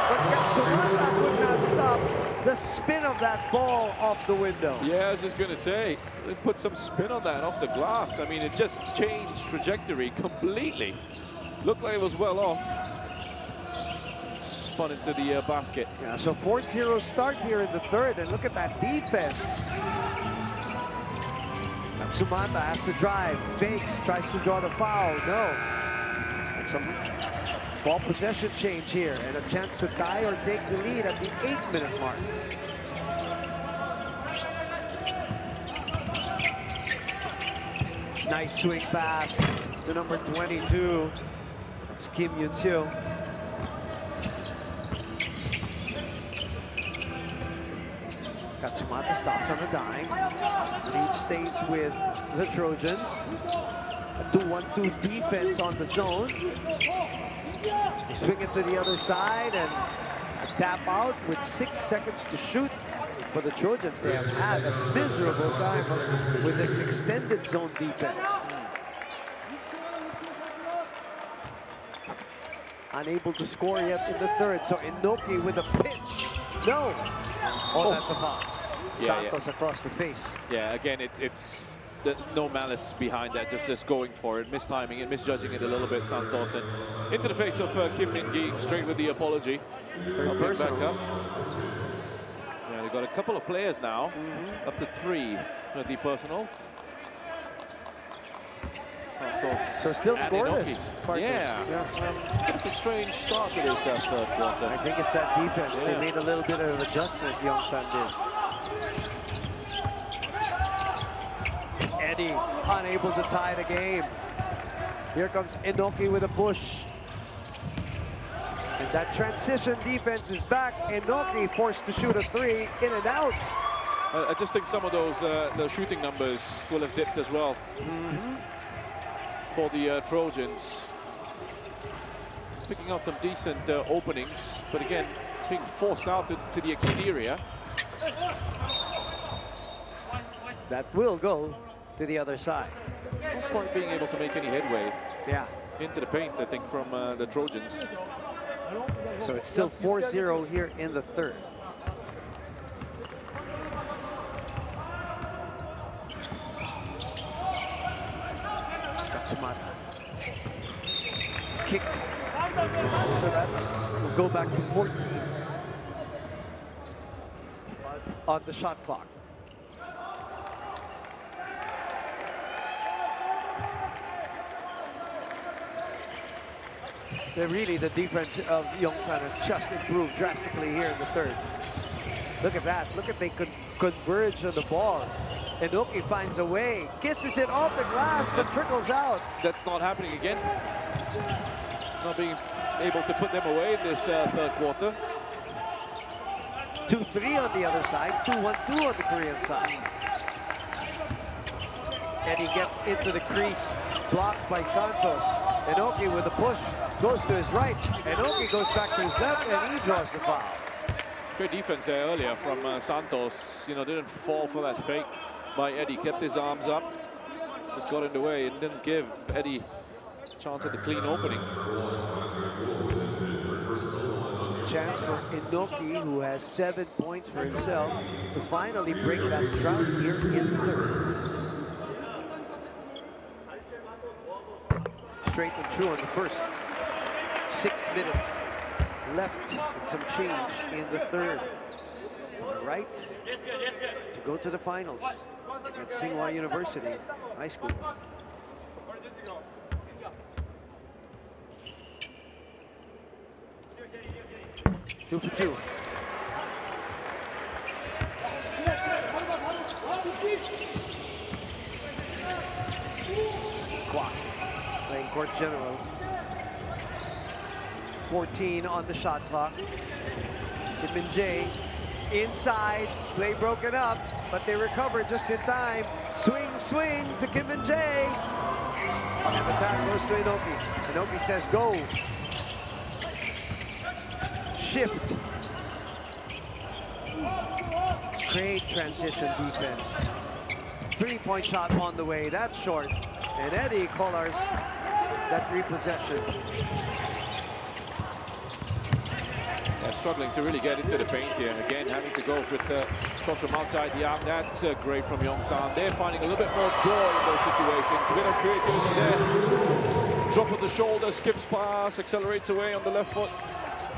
But Katsumata could not stop the spin of that ball off the window. Yeah, I was just going to say, they put some spin on that off the glass. I mean, it just changed trajectory completely. Looked like it was well off. Spun into the basket. Yeah, so 4-0 start here in the third, and look at that defense. Katsumata has to drive, fakes, tries to draw the foul. No. And some ball possession change here, and a chance to tie or take the lead at the 8-minute mark. Nice swing pass to number 22. It's Kim Yun-seo. Katsumata stops on a dime. Lead stays with the Trojans. A 2-1-2 defense on the zone. They swing it to the other side, and a tap out with 6 seconds to shoot for the Trojans. They have had a miserable time with this extended zone defense. Unable to score yet in the third, so Inoki with a pitch. No! Oh, that's a foul. Yeah, Santos across the face. Yeah, again, it's no malice behind that, just going for it, mistiming it, misjudging it a little bit, Santos, and into the face of Kim Min-gi, straight with the apology. Third personal. Back up. Yeah, they've got a couple of players now, up to 3 with the personals. Santos. So still and scoreless. Inoki. Yeah. Bit of a strange start to this third quarter. I think it's that defense. Yeah. They made a little bit of an adjustment, Yongsan did. Eddie unable to tie the game. Here comes Inoki with a push. And that transition defense is back. Inoki forced to shoot a 3, in and out. I just think some of those shooting numbers will have dipped as well for the Trojans. Picking out some decent openings, but again, being forced out to the exterior. That will go to the other side. Not quite being able to make any headway into the paint, I think, from the Trojans. So it's still 4-0 here in the third. Katsumata. Kick. So that will go back to 14 on the shot clock. Really, the defense of Yongsan has just improved drastically here in the third. Look at that. Look at they converge on the ball. Inoki finds a way, kisses it off the glass, but trickles out. That's not happening again. Not being able to put them away in this third quarter. 2-3 on the other side, 2-1-2 on the Korean side. And he gets into the crease, blocked by Santos. Inoki with a push, goes to his right. Inoki goes back to his left, and he draws the foul. Great defense there earlier from Santos. You know, didn't fall for that fake by Eddie. Kept his arms up, just got in the way and didn't give Eddie a chance at the clean opening. Chance for Inoki, who has 7 points for himself, to finally break that drought here in the third. Straight and true on the first. 6 minutes left and some change in the third. For the right to go to the finals against Tsinghua University High School. Two for two. Kwak playing court general 14 on the shot clock. Kim Min-jae inside, play broken up, but they recover just in time. Swing, swing to Kim Min-jae. And the tag goes to Inoki. Inoki says go. Shift. Great transition defense. Three-point shot on the way, that's short. And Eddie collars that repossession. Yeah, struggling to really get into the paint here. Again, having to go with shots from outside the arc. That's great from Yongsan. They're finding a little bit more joy in those situations. A bit of creativity there. Drop of the shoulder, skips pass, accelerates away on the left foot.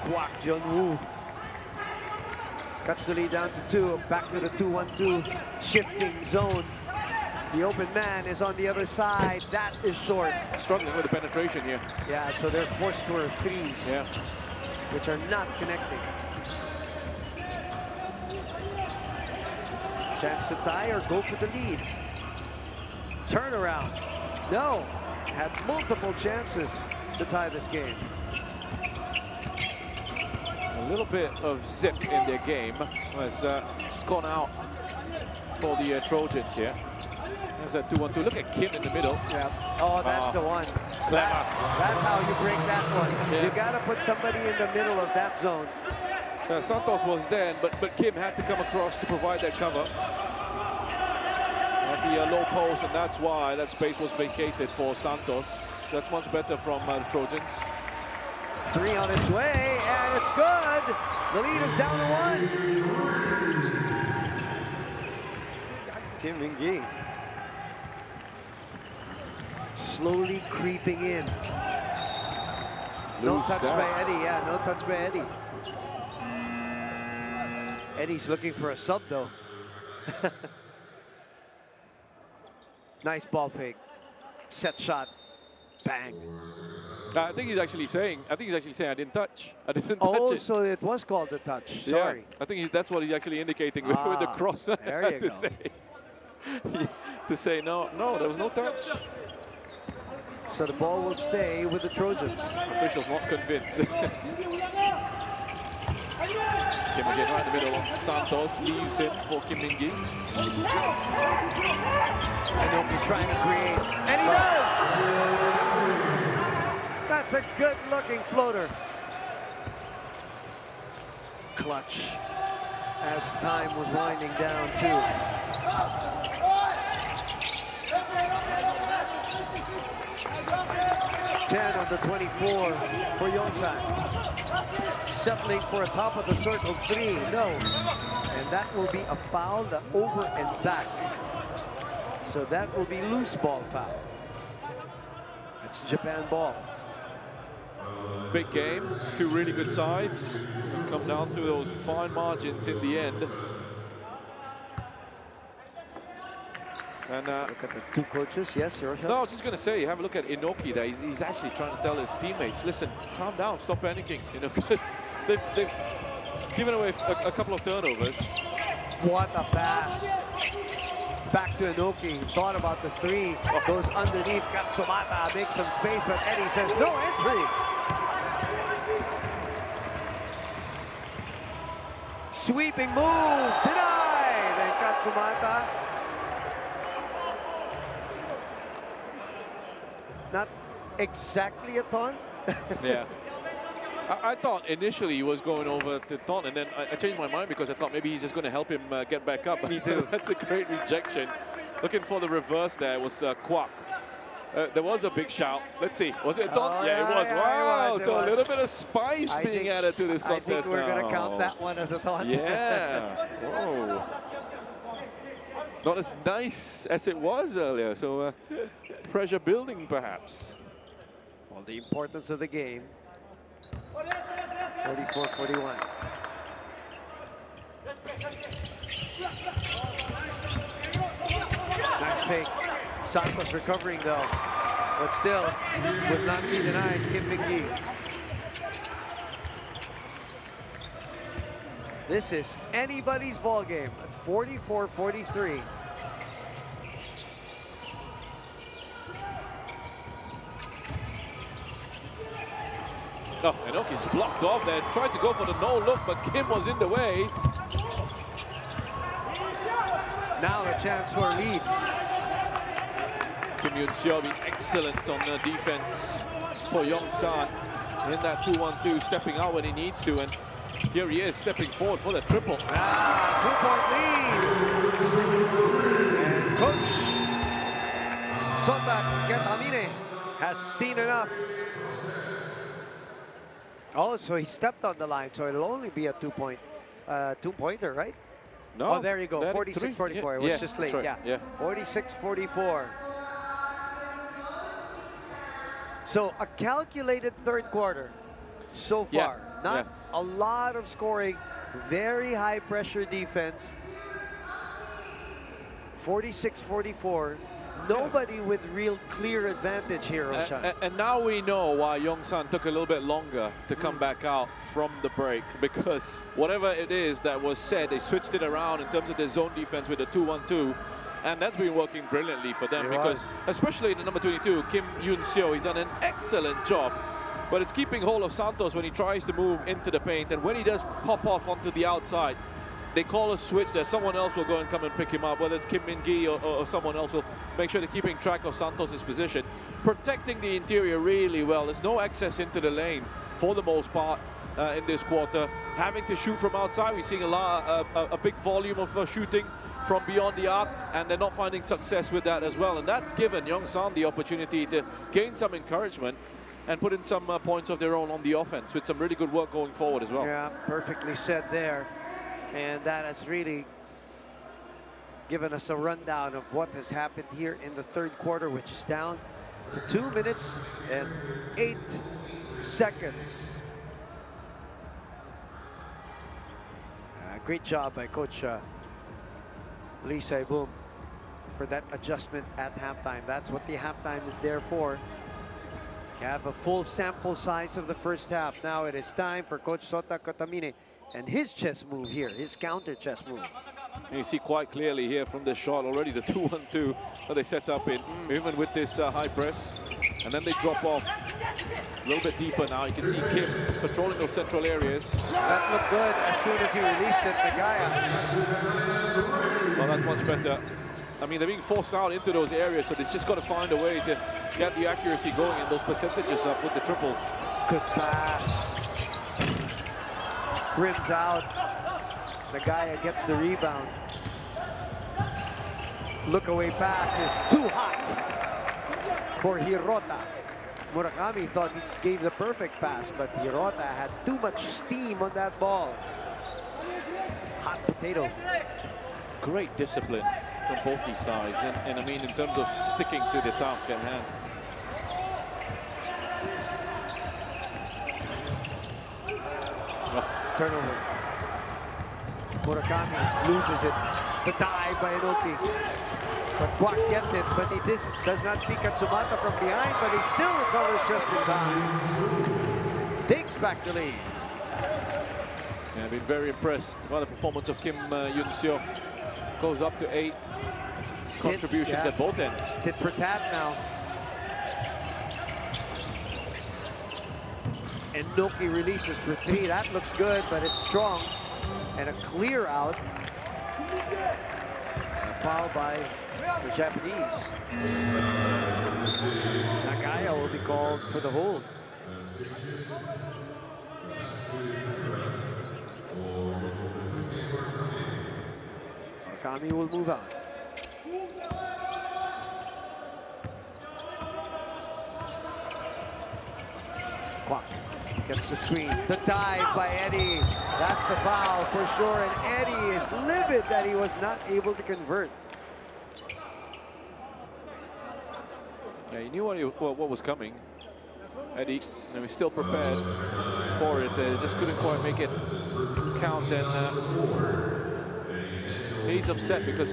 Kwak Jung-woo cuts the lead down to 2. Back to the 2-1-2 shifting zone. The open man is on the other side. That is short. Struggling with the penetration here. Yeah, so they're forced to her threes, Yeah. which are not connecting. Chance to tie or go for the lead. Turnaround. No. Had multiple chances to tie this game. A little bit of zip in their game has just gone out for the Trojans here. There's that 2-1-2. Look at Kim in the middle. Yeah. Oh, that's the one. That's how you break that one. Yeah. You got to put somebody in the middle of that zone. Santos was there, but Kim had to come across to provide that cover at the low post, and that's why that space was vacated for Santos. That's much better from the Trojans. 3 on its way, and it's good. The lead is down to 1. Kim Min-gi slowly creeping in. No touch by Eddie. Yeah, no touch by Eddie. Eddie's looking for a sub though. Nice ball fake. Set shot. Bang. I think he's actually saying I didn't touch. I didn't touch Oh, it. so it was called a touch. Sorry. Yeah, I think that's what he's actually indicating with the cross. There you to go. to say no, there was no touch. So the ball will stay with the Trojans. Officials not convinced. Kim again right in the middle on Santos, leaves it for Kim Min-gi. Inoki trying to create, and he does! That's a good-looking floater. Clutch, as time was winding down too. 10 on the 24 for Yongsan. Settling for a top of the circle 3, no. And that will be a foul, the over and back. So that will be loose ball foul. It's Japan ball. Big game, 2 really good sides. Come down to those fine margins in the end. And look at the 2 coaches. Yes, Hiroshi? no, I was just going to say, have a look at Inoki there. He's actually trying to tell his teammates, listen, calm down, stop panicking. You know, because they've given away a couple of turnovers. What a pass. Back to Inoki. Thought about the 3. Goes underneath. Katsumata makes some space, but Eddie says no entry. Sweeping move. Denied. And Katsumata. Not exactly a taunt. Yeah. I thought initially he was going over to taunt, and then I changed my mind because I thought maybe he's just going to help him get back up. Me too. That's a great rejection. Looking for the reverse there was Kwak. There was a big shout. Let's see. Was it a taunt? Oh, yeah, it was. yeah, Wow. it was. So a little bit of spice being added to this contest. I think we're going to count now. that one as a taunt. Yeah. Whoa. Not as nice as it was earlier. So pressure building, perhaps. Well, the importance of the game. 44-41. Nice fake. Santos recovering though, but still would not be denied. Kim Min-gi. This is anybody's ball game at 44-43. Oh, Inoki's blocked off there. Tried to go for the no look, but Kim was in the way. Now a chance for a lead. Kim Yoon-seo being excellent on the defense for Yongsan in that 2-1-2, stepping out when he needs to, and here he is stepping forward for the triple. 2-point lead. And Coach Sota Ketamine has seen enough. Oh, so he stepped on the line, so it'll only be a two-pointer, right? No, Oh, there you go, 46-44. Yeah, It was just late, right. yeah. 46-44. So a calculated third quarter so far. Not a lot of scoring, very high pressure defense. 46-44. Nobody with real clear advantage here, Roshan. And now we know why Yongsan took a little bit longer to come back out from the break, because whatever it is that was said, they switched it around in terms of their zone defense with the 2-1-2, and that's been working brilliantly for them, because especially the number 22, Kim Yoon-seo, he's done an excellent job, but it's keeping hold of Santos when he tries to move into the paint, and when he does pop off onto the outside, they call a switch there. Someone else will go and come and pick him up, whether it's Kim Min-gi or someone else will make sure they're keeping track of Santos' position. Protecting the interior really well. There's no access into the lane for the most part in this quarter. Having to shoot from outside, we're seeing a big volume of shooting from beyond the arc, and they're not finding success with that as well. And that's given Yongsan the opportunity to gain some encouragement and put in some points of their own on the offense with some really good work going forward as well. Yeah, perfectly said there. And that has really given us a rundown of what has happened here in the third quarter, which is down to 2 minutes and 8 seconds. Great job by Coach Lee Sai-boom for that adjustment at halftime. That's what the halftime is there for. You have a full sample size of the first half. Now it is time for Coach Sota Ketamine and his chess move here, his counter chess move. You see quite clearly here from this shot already the 2-1-2 that they set up in, even with this high press. And then they drop off a little bit deeper now. You can see Kim patrolling those central areas. That looked good as soon as he released it, Nagaya. Well, that's much better. I mean, they're being forced out into those areas, so they've just got to find a way to get the accuracy going and those percentages up with the triples. Good pass. Rims out. Nagaya gets the rebound. Look away pass is too hot for Hirota. Murakami thought he gave the perfect pass, but Hirota had too much steam on that ball. Hot potato. Great discipline from both these sides, and I mean in terms of sticking to the task at hand. Turnover. Murakami loses it. The dive by Inoki. But Kwak gets it, but he does not see Katsumata from behind, but he still recovers just in time. Takes back the lead. Yeah, I've been very impressed by the performance of Kim Yoon-seo. Goes up to 8 contributions at both ends. Tit for tat now. And Noki releases for 3. That looks good, but it's strong. And a clear out. And a foul by the Japanese. Nagaya will be called for the hold. Murakami will move out. Kwak gets the screen. The dive by Eddie. That's a foul for sure. And Eddie is livid that he was not able to convert. Yeah, he knew what was coming. Eddie, and he's still prepared for it. Just couldn't quite make it count, and he's upset because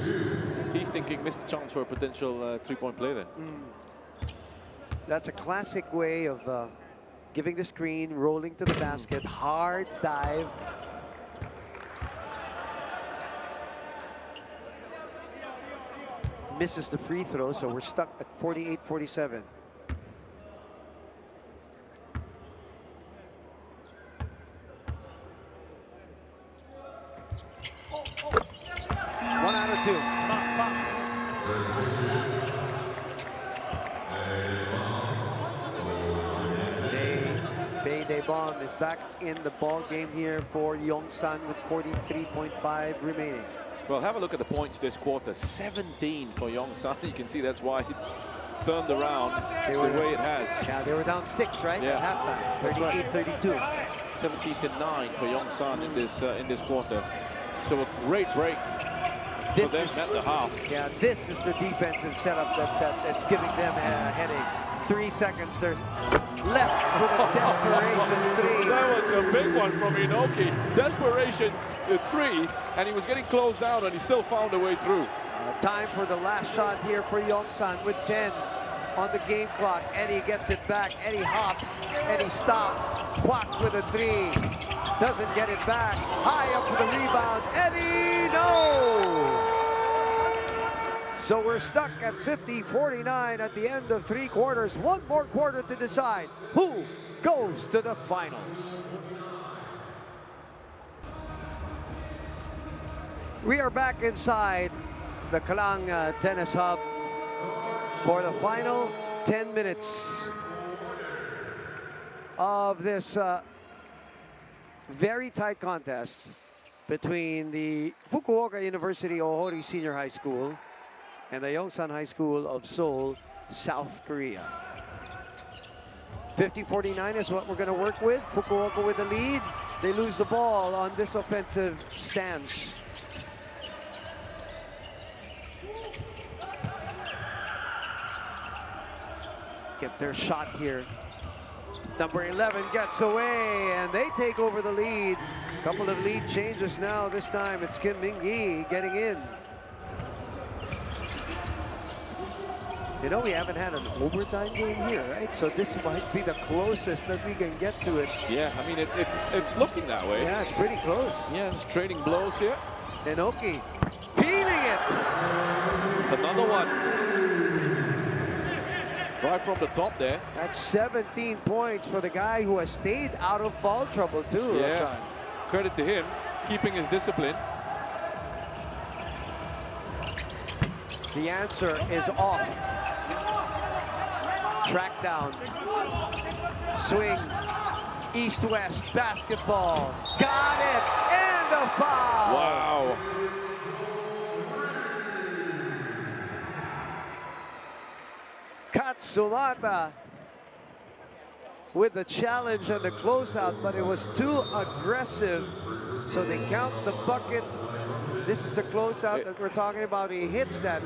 he's thinking missed a chance for a potential three-point play there. That's a classic way of giving the screen, rolling to the basket, hard dive. Misses the free throw, so we're stuck at 48-47. Day Bomb is back in the ball game here for Yongsan with 43.5 remaining. Well, have a look at the points this quarter. 17 for Yongsan. You can see that's why it's turned around the way it has. Yeah, they were down 6, right? Yeah. At halftime, 38-32. 17-9 for Yongsan in this quarter. So a great break for them at the half. Yeah, this is the defensive setup that's giving them a headache. 3 seconds, there's left with a desperation 3. That was a big one from Inoki. Desperation 3, and he was getting closed down, and he still found a way through. Time for the last shot here for Yongsan with 10 on the game clock. Eddie gets it back. Eddie hops. Eddie stops. Kwak with a 3. Doesn't get it back. High up for the rebound. Eddie, no! So we're stuck at 50-49 at the end of 3 quarters. One more quarter to decide who goes to the finals. We are back inside the Kalang Tennis Hub for the final 10 minutes of this very tight contest between the Fukuoka University Ohori Senior High School and the Yongsan High School of Seoul, South Korea. 50-49 is what we're going to work with. Fukuoka with the lead. They lose the ball on this offensive stance. Get their shot here. Number 11 gets away, and they take over the lead. Couple of lead changes now. This time it's Kim Min-gi getting in. You know, we haven't had an overtime game here, right? So this might be the closest that we can get to it. Yeah, I mean, it's looking that way. Yeah, it's pretty close. Yeah, it's trading blows here. Inoki feeling it. Another one. Right from the top there. That's 17 points for the guy who has stayed out of foul trouble too. Yeah, Roshan. credit to him, keeping his discipline. The answer is off. Track down. Swing. East-west basketball. Got it. And a foul. Wow. Katsumata with the challenge and the closeout, but it was too aggressive. So they count the bucket. This is the closeout that we're talking about. He hits the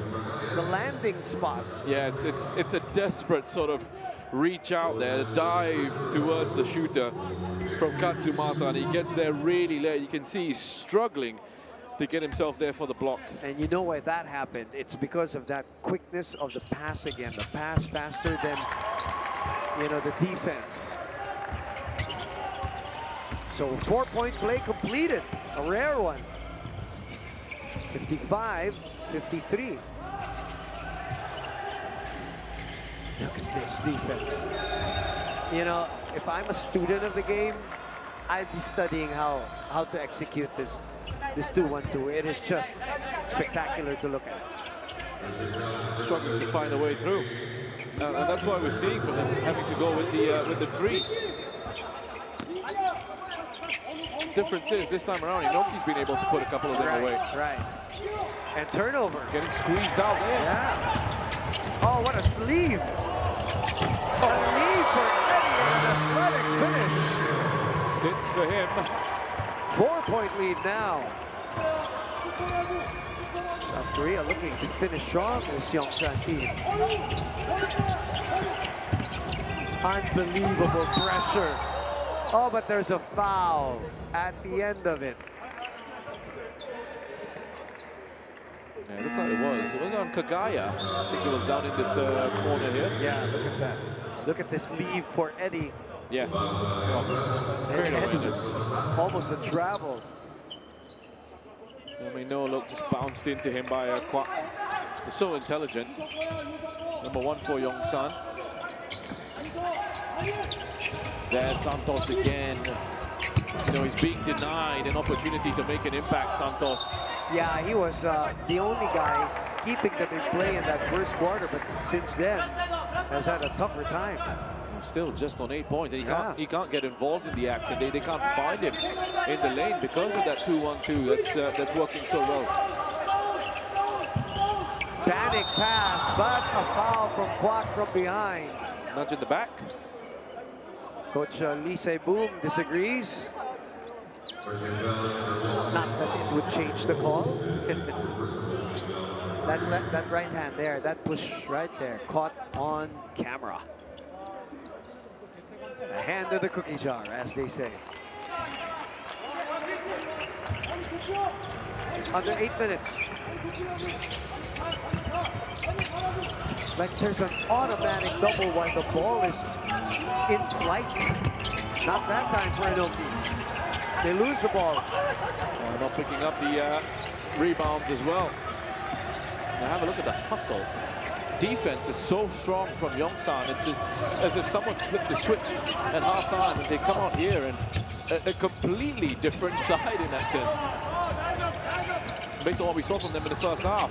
landing spot. Yeah, it's a desperate sort of reach out there, dive towards the shooter from Katsumata, and he gets there really late. You can see he's struggling to get himself there for the block. And you know why that happened? It's because of that quickness of the pass again. The pass faster than, you know, the defense. So 4-point play completed, a rare one. 55-53. Look at this defense. You know, if I'm a student of the game, I'd be studying how to execute this 2-1-2. It is just spectacular to look at. Struggling to find a way through. And that's why we're seeing from them having to go with the threes. Difference is this time around, Inoki's been able to put a couple of them away. Right. And turnover. Getting squeezed out there. Yeah. Oh, what a lead. A lead for Eddie, an athletic finish. Sits for him. 4-point lead now. South Korea looking to finish strong this Yongsan team. Unbelievable pressure. Oh, but there's a foul at the end of it. Yeah, it looked like it was. It was on Kagaya. I think it was down in this corner here. Yeah, look at that. Look at this lead for Eddie. Yeah. Well, great awareness. Almost a travel. I mean, no look, just bounced into him by a Kwak. He's so intelligent. Number 1 for Yongsan. There's Santos again. You know, he's being denied an opportunity to make an impact, Santos. Yeah, he was the only guy keeping them in play in that first quarter, but since then has had a tougher time. Still just on 8 points, and Yeah. he can't get involved in the action. They can't find him in the lane because of that 2-1-2 that's working so well. Panic pass, but a foul from Kwak from behind. Nudge in the back. Coach Lee Se-boom disagrees. Not that it would change the call. that right hand there, that push right there, caught on camera. The hand of the cookie jar, as they say. Under 8 minutes. Like there's an automatic double while the ball is in flight. Not that time for Inoki. They lose the ball. Not picking up the rebounds as well. Now have a look at the hustle. Defense is so strong from Yongsan. It's as if someone flipped the switch at halftime and they come out here and a completely different side in that sense. Based on what we saw from them in the first half.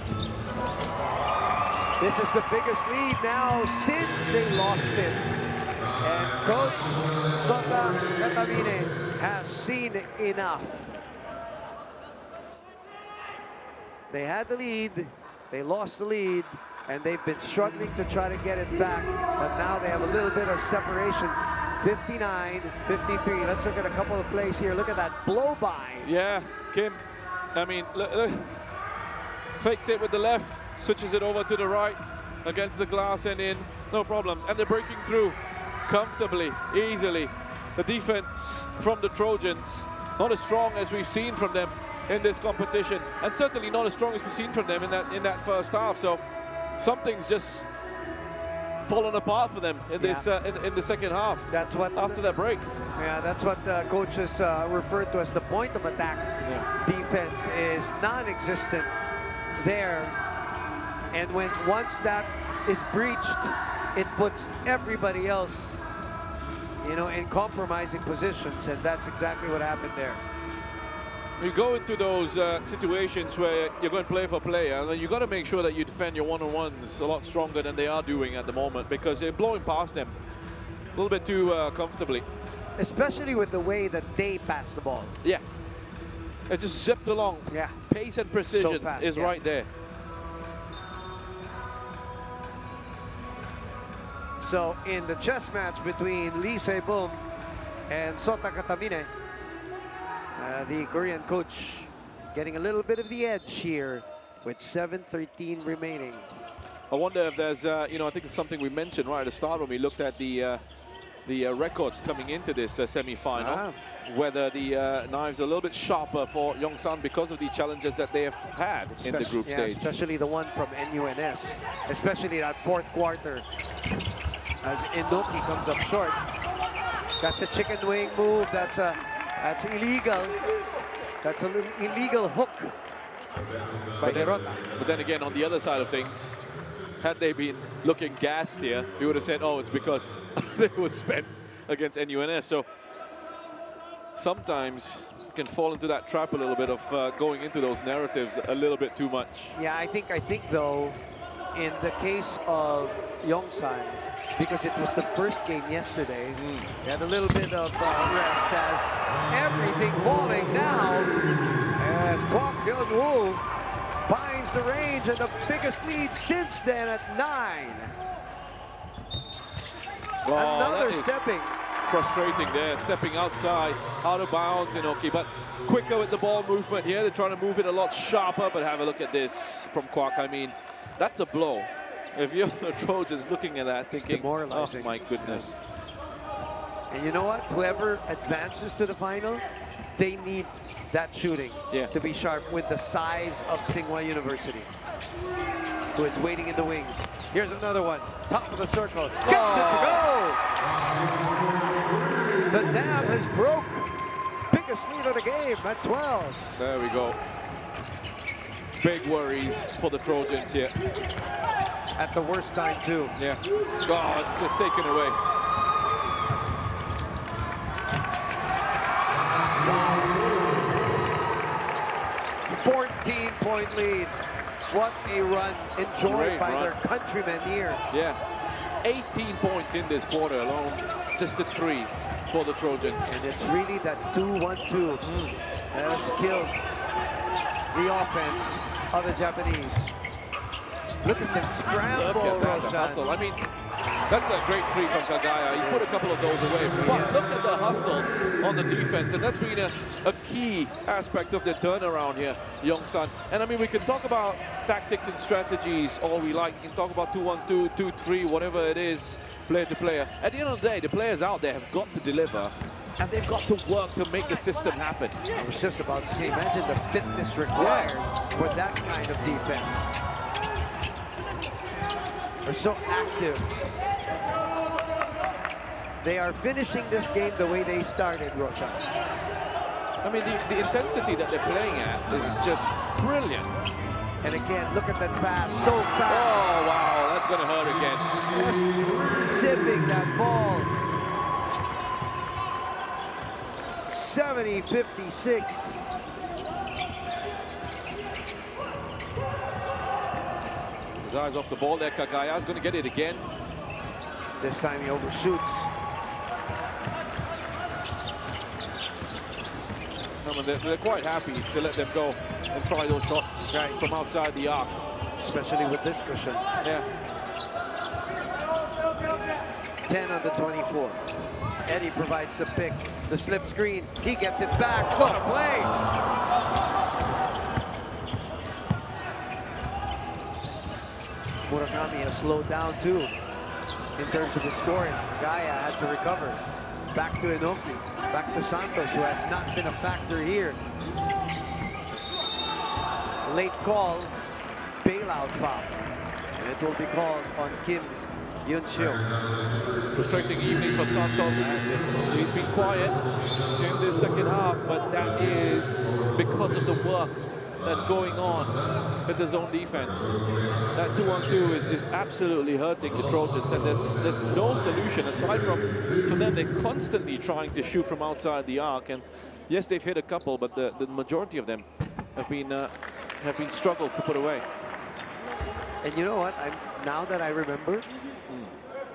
This is the biggest lead now since they lost it. And Coach Sota Katamine has seen enough. They had the lead, they lost the lead, and they've been struggling to try to get it back. But now they have a little bit of separation. 59-53. Let's look at a couple of plays here. Look at that blow by. Yeah, Kim. I mean, look, fakes it with the left, switches it over to the right, against the glass and in, no problems. And they're breaking through comfortably, easily. The defense from the Trojans, not as strong as we've seen from them in this competition, and certainly not as strong as we've seen from them in that first half. So something's just fallen apart for them in this in the second half. That's what after that break. Yeah, that's what coaches referred to as the point of attack. Defense is non-existent there, and once that is breached, it puts everybody else, you know, in compromising positions, and that's exactly what happened there. You go into those situations where you're going player for player, and then you got to make sure that you defend your one-on-ones a lot stronger than they are doing at the moment, because they're blowing past them a little bit too comfortably. Especially with the way that they pass the ball. Yeah, it just zipped along. Yeah, pace and precision so fast, is right there. So in the chess match between Lee Se-boom and Sota Katamine, the Korean coach getting a little bit of the edge here with 7:13 remaining. I wonder if there's, you know, I think it's something we mentioned right at the start when we looked at the records coming into this semi-final, whether the knives are a little bit sharper for Yongsan because of the challenges that they have had in the group stage. Especially the one from NUNS, especially that fourth quarter, as Inoki comes up short. That's a chicken wing move. That's illegal. That's a little illegal hook by Hirota. But then again, on the other side of things, had they been looking gassed here, we would have said, oh, it's because they were spent against NUNS. So sometimes you can fall into that trap a little bit of going into those narratives a little bit too much. Yeah, I think though, in the case of Yongsan, because it was the first game yesterday, they had a little bit of rest as everything falling now as Kwak Hyun-woo finds the range and the biggest lead since then at 9. Oh, another stepping. Frustrating there, stepping outside, out of bounds, Inoki, but quicker with the ball movement here. They're trying to move it a lot sharper, but have a look at this from Kwak. I mean, that's a blow. If you're the Trojans looking at that, thinking, oh my goodness. And you know what? Whoever advances to the final, they need that shooting to be sharp with the size of Tsinghua University, who is waiting in the wings. Here's another one. Top of the circle. Gets it to go! The dam has broke. Biggest lead of the game at 12. There we go. Big worries for the Trojans here. At the worst time, too. Yeah. God, it's taken away. Wow. 14-point lead. What a run enjoyed Great by run. their countrymen here. Yeah, 18 points in this quarter alone, just a 3 for the Trojans. And it's really that 2-1-2 that has killed the offense of the Japanese. Look at them scramble, Look at that, the Roshan. hustle. I mean, that's a great 3 from Kagaya. He put a couple of those away. But look at the hustle on the defense, and that's been a key aspect of their turnaround here, Yongsan. And I mean, we can talk about tactics and strategies all we like. We can talk about 2-1-2, 2-3, whatever it is, player to player. At the end of the day, the players out there have got to deliver, and they've got to work to make the system happen. I was just about to say, imagine the fitness required for that kind of defense. They're so active. They are finishing this game the way they started, Roshan. I mean, the intensity that they're playing at is just brilliant. And again, look at that pass, so fast. Oh, wow, that's going to hurt again. Just sipping that ball. 70-56. His eyes off the ball there. Kagaya's going to get it again. This time he overshoots. I mean, they're quite happy to let them go and try those shots from outside the arc. Especially with this cushion. Yeah. 10 on the 24. Eddie provides the pick. The slip screen. He gets it back. What a play! Murakami has slowed down too in terms of the scoring. Gaia had to recover. Back to Inoki. Back to Santos, who has not been a factor here. Late call. Bailout foul. And it will be called on Kim Yun-shil. Frustrating evening for Santos. He's been quiet in the second half, but that is because of the work that's going on with the zone defense. That 2-on-2 is absolutely hurting the Trojans, and there's no solution aside from them. They're constantly trying to shoot from outside the arc, and yes, they've hit a couple, but the majority of them have been struggled to put away. And you know what? Now that I remember,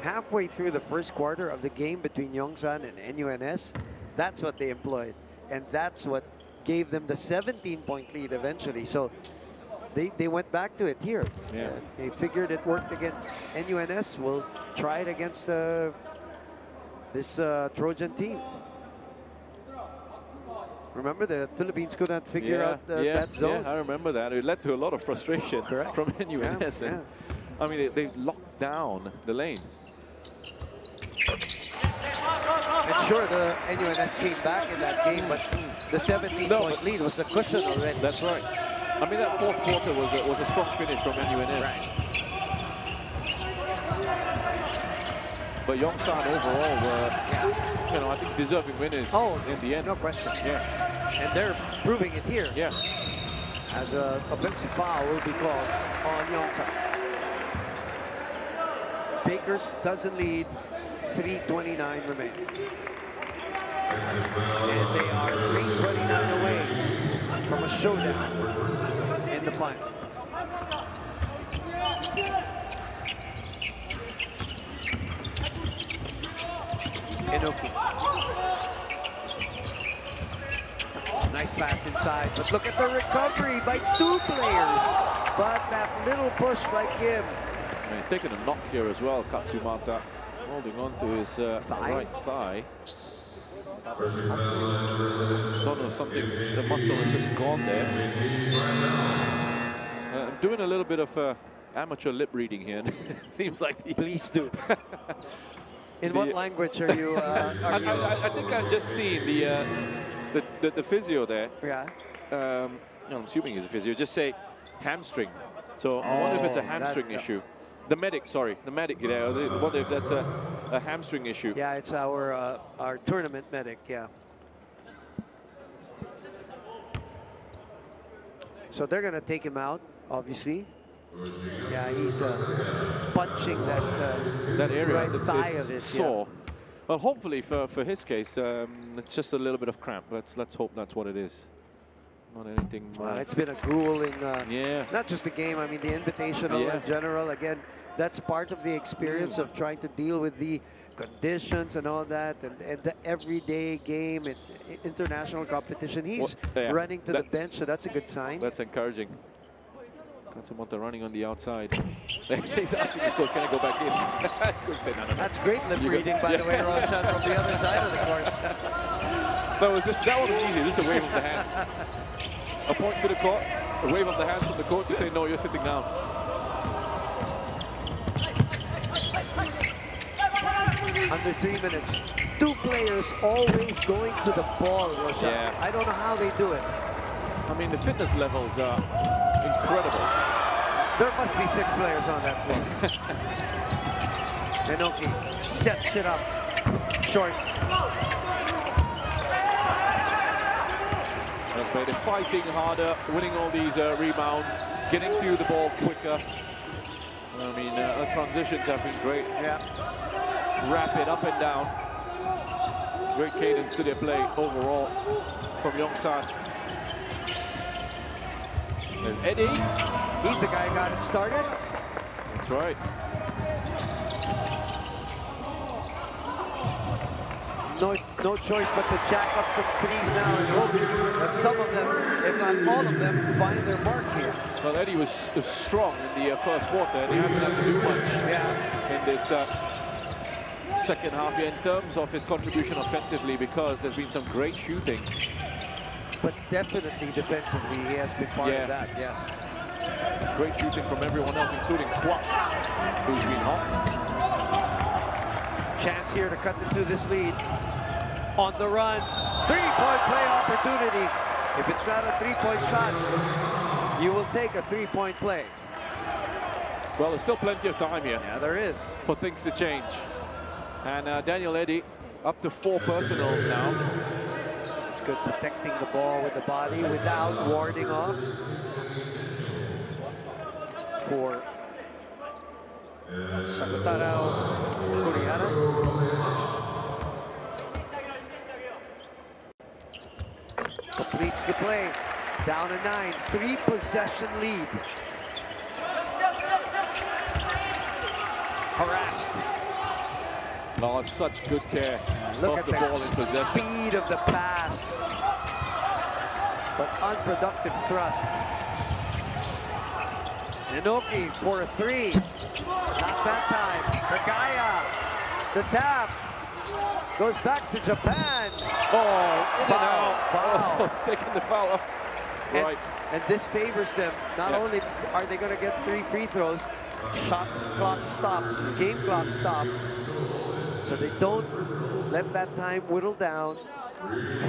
halfway through the first quarter of the game between Yongsan and NUNS, that's what they employed, and that's what gave them the 17-point lead eventually. So they went back to it here. Yeah. They figured it worked against NUNS. We'll try it against this Trojan team. Remember, the Philippines could not figure out that zone. Yeah, I remember that. It led to a lot of frustration from NUNS. Yeah, and, I mean, they locked down the lane. And sure, the NUNS came back in that game, but the 17-point lead was a cushion already. That's right. I mean, that fourth quarter was a strong finish from NUNS. Right. But Yongsan overall were, you know, I think deserving winners in the end. No question. Yeah. And they're proving it here. Yeah. As an offensive foul will be called on Yongsan. Bakers doesn't lead. 3:29 remaining. And they are 3:29 away from a showdown in the final. Inoki. Nice pass inside, but look at the recovery by 2 players. But that little push by Kim. And he's taken a knock here as well, Katsumata, holding on to his right thigh. Don't know, the muscle has just gone there. I'm doing a little bit of amateur lip reading here. Seems like Please do. In what language are you? I think I've just seen the physio there. Yeah. I'm assuming he's a physio. Just say hamstring. So I wonder if it's a hamstring issue. The medic, sorry, the medic there. I wonder if that's a hamstring issue. Yeah, it's our tournament medic. Yeah. So they're gonna take him out, obviously. Yeah, he's punching that area right that's thigh of his sore. Yeah. Well, hopefully for his case, it's just a little bit of cramp. Let's hope that's what it is. Not anything. It's been a grueling, yeah. not just the game, I mean the Invitational Yeah. in general. Again, that's part of the experience of trying to deal with the conditions and all that, and the everyday game, international competition. He's running to the bench, so that's a good sign. That's encouraging. Katsumoto running on the outside. He's asking his coach, can I go back in? Coach said, no. That's great lip reading, by the way, Roshan, from the other side of the court. That one was easy, just a wave of the hands. A point to the court, a wave of the hands from the coach to say, no, you're sitting down. Under 3 minutes. 2 players always going to the ball, Roshan. Yeah. I don't know how they do it. I mean, the fitness levels are incredible. There must be 6 players on that floor. Inoki sets it up. Short. But they're fighting harder, winning all these rebounds, getting to the ball quicker. I mean, the transitions have been great. Yeah. Rapid up and down. Great cadence to their play overall from Yongsan. There's Eddie. He's the guy who got it started. That's right. No choice but to jack up some threes now and hope that some of them, if not all of them, find their mark here. Well, Eddie was strong in the first quarter, and he hasn't had to do much in this second half here in terms of his contribution offensively, because there's been some great shooting. But definitely defensively, he has been part of that, Great shooting from everyone else, including Kwok, who's been hot. Chance here to cut into this lead. On the run, 3-point play opportunity. If it's not a 3-point shot, you will take a 3-point play. Well, there's still plenty of time here. Yeah, there is. For things to change. And Daniel Eddy up to 4 personals now. It's good protecting the ball with the body without warding off. For Sakutara Kurihara. Completes the play. Down to 9. 3-possession lead. Harassed. Oh, such good care Look of at the ball in possession. Speed of the pass. But unproductive thrust. Inoki for a 3. Not that time. Kagaya. The tap. Goes back to Japan. Oh, in Foul. and out. Foul. Oh, taking the foul up. Right. And this favors them. Not only are they going to get 3 free throws, shot clock stops, game clock stops. So they don't let that time whittle down.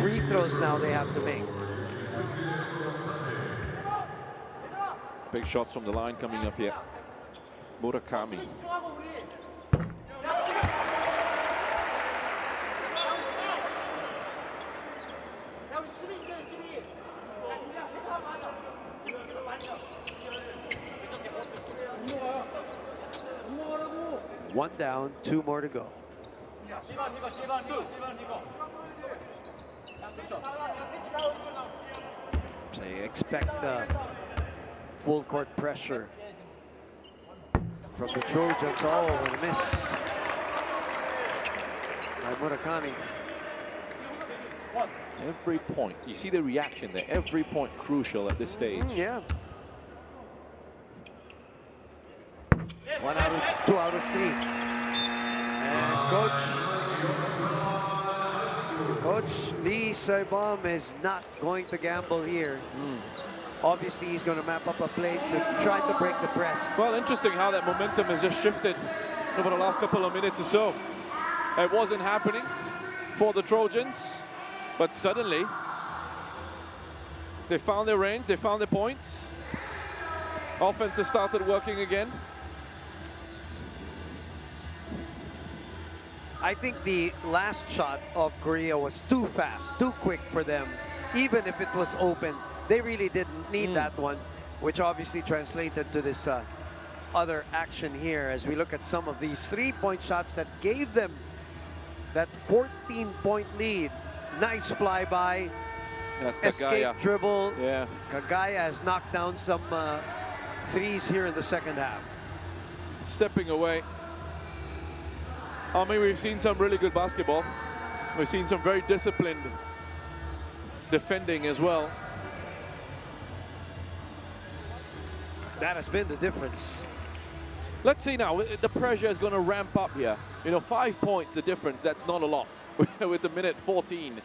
Free throws now they have to make. Big shots from the line coming up here. Murakami. One down, 2 more to go. So you expect full court pressure from the Trojans. Oh, and a miss by Murakami. Every point. You see the reaction there. Every point crucial at this stage. Yeah. 2 out of 3. And Coach Lee Saibam is not going to gamble here. Obviously, he's going to map up a play to try to break the press. Well, interesting how that momentum has just shifted over the last couple of minutes or so. It wasn't happening for the Trojans, but suddenly they found their range, they found their points. Offense has started working again. I think the last shot of Korea was too fast, too quick for them. Even if it was open, they really didn't need that one, which obviously translated to this other action here as we look at some of these 3-point shots that gave them that 14-point lead. Nice flyby That's escape Kagaya. dribble. Yeah. Kagaya has knocked down some threes here in the second half. Stepping away. I mean, we've seen some really good basketball. We've seen some very disciplined defending as well. That has been the difference. Let's see now, the pressure is going to ramp up here. You know, 5 points the difference, that's not a lot. With the minute 14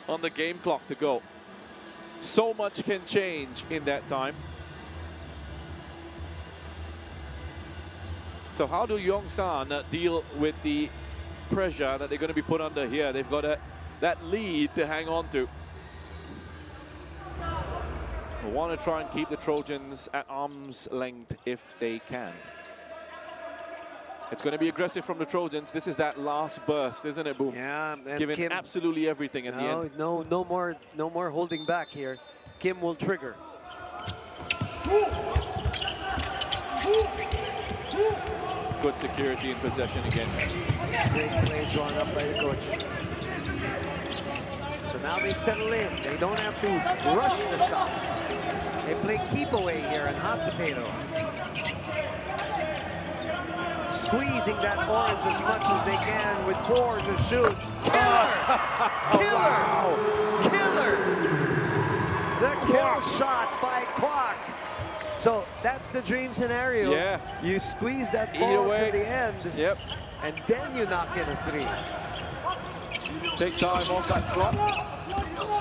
on the game clock to go. So much can change in that time. So how do Yongsan deal with the pressure that they're going to be put under here? They've got that lead to hang on to. They want to try and keep the Trojans at arm's length if they can. It's going to be aggressive from the Trojans. This is that last burst, isn't it, Boom? Yeah, and Giving Kim, absolutely everything at the end. No more holding back here. Kim will trigger. Good security in possession again. Great play drawn up by the coach. So now they settle in. They don't have to rush the shot. They play keep away here in hot potato. Squeezing that orange as much as they can with 4 to shoot. Killer! Killer! The kill shot by Kwok. So that's the dream scenario. Yeah. You squeeze that ball to the end. Yep. And then you knock in a 3. Take time off that clock.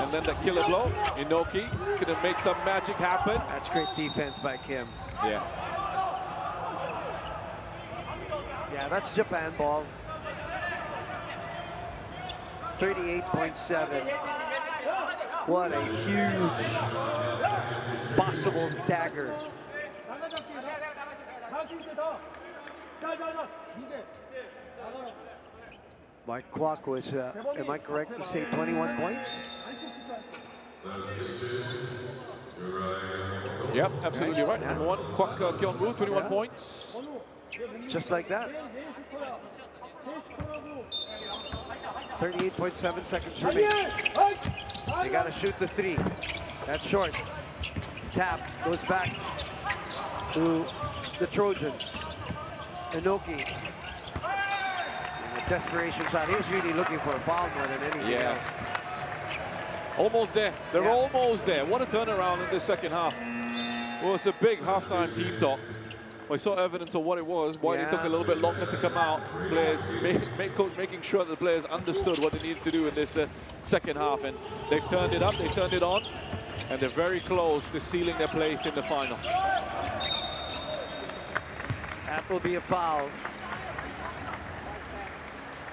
And then the killer blow. Inoki gonna make some magic happen. That's great defense by Kim. Yeah. Yeah, that's Japan ball. 38.7. What a huge possible dagger. Mike Kwok was, am I correct to say 21 points? Yep, absolutely right. Yeah. Number one, Kwok Kyung-woo, 21 Yeah. points. Just like that. 38.7 seconds remaining. They got to shoot the 3. That's short. Tap goes back to the Trojans. Inoki. And a desperation shot. He was really looking for a foul more than anything else. Almost there. They're Yeah. almost there. What a turnaround in the second half. It was a big halftime team talk. We saw evidence of what it was, why it took a little bit longer to come out. Players, coach making sure that the players understood what they needed to do in this second half. And they've turned it up, they've turned it on. And they're very close to sealing their place in the final. That will be a foul.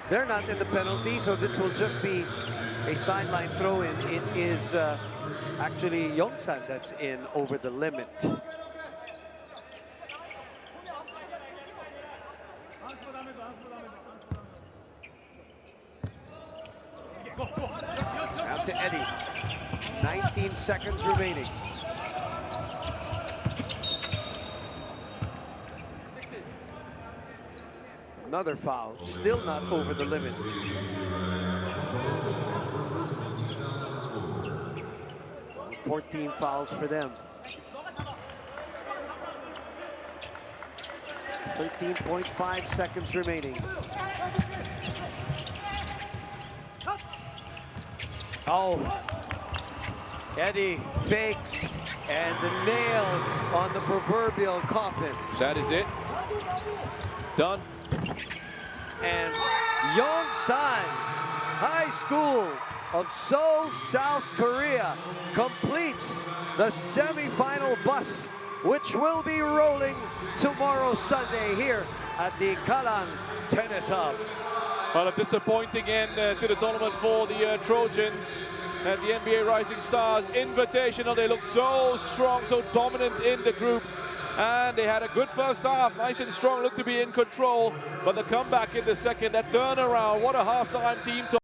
They're not in the penalty, so this will just be a sideline throw-in. It is actually Yongsan that's in over the limit. Out to Eddie. 19 seconds remaining. Another foul, still not over the limit. Well, 14 fouls for them. 13.5 seconds remaining. Oh, Eddie fakes and the nail on the proverbial coffin. That is it. Done. And Yongsan High School of Seoul, South Korea completes the semi-final bus, which will be rolling tomorrow Sunday here at the Kalang Tennis Hub. Well, a disappointing end to the tournament for the Trojans at the NBA Rising Stars Invitational. They look so strong, so dominant in the group. And they had a good first half, nice and strong, looked to be in control. But the comeback in the second, that turnaround, what a halftime team talk.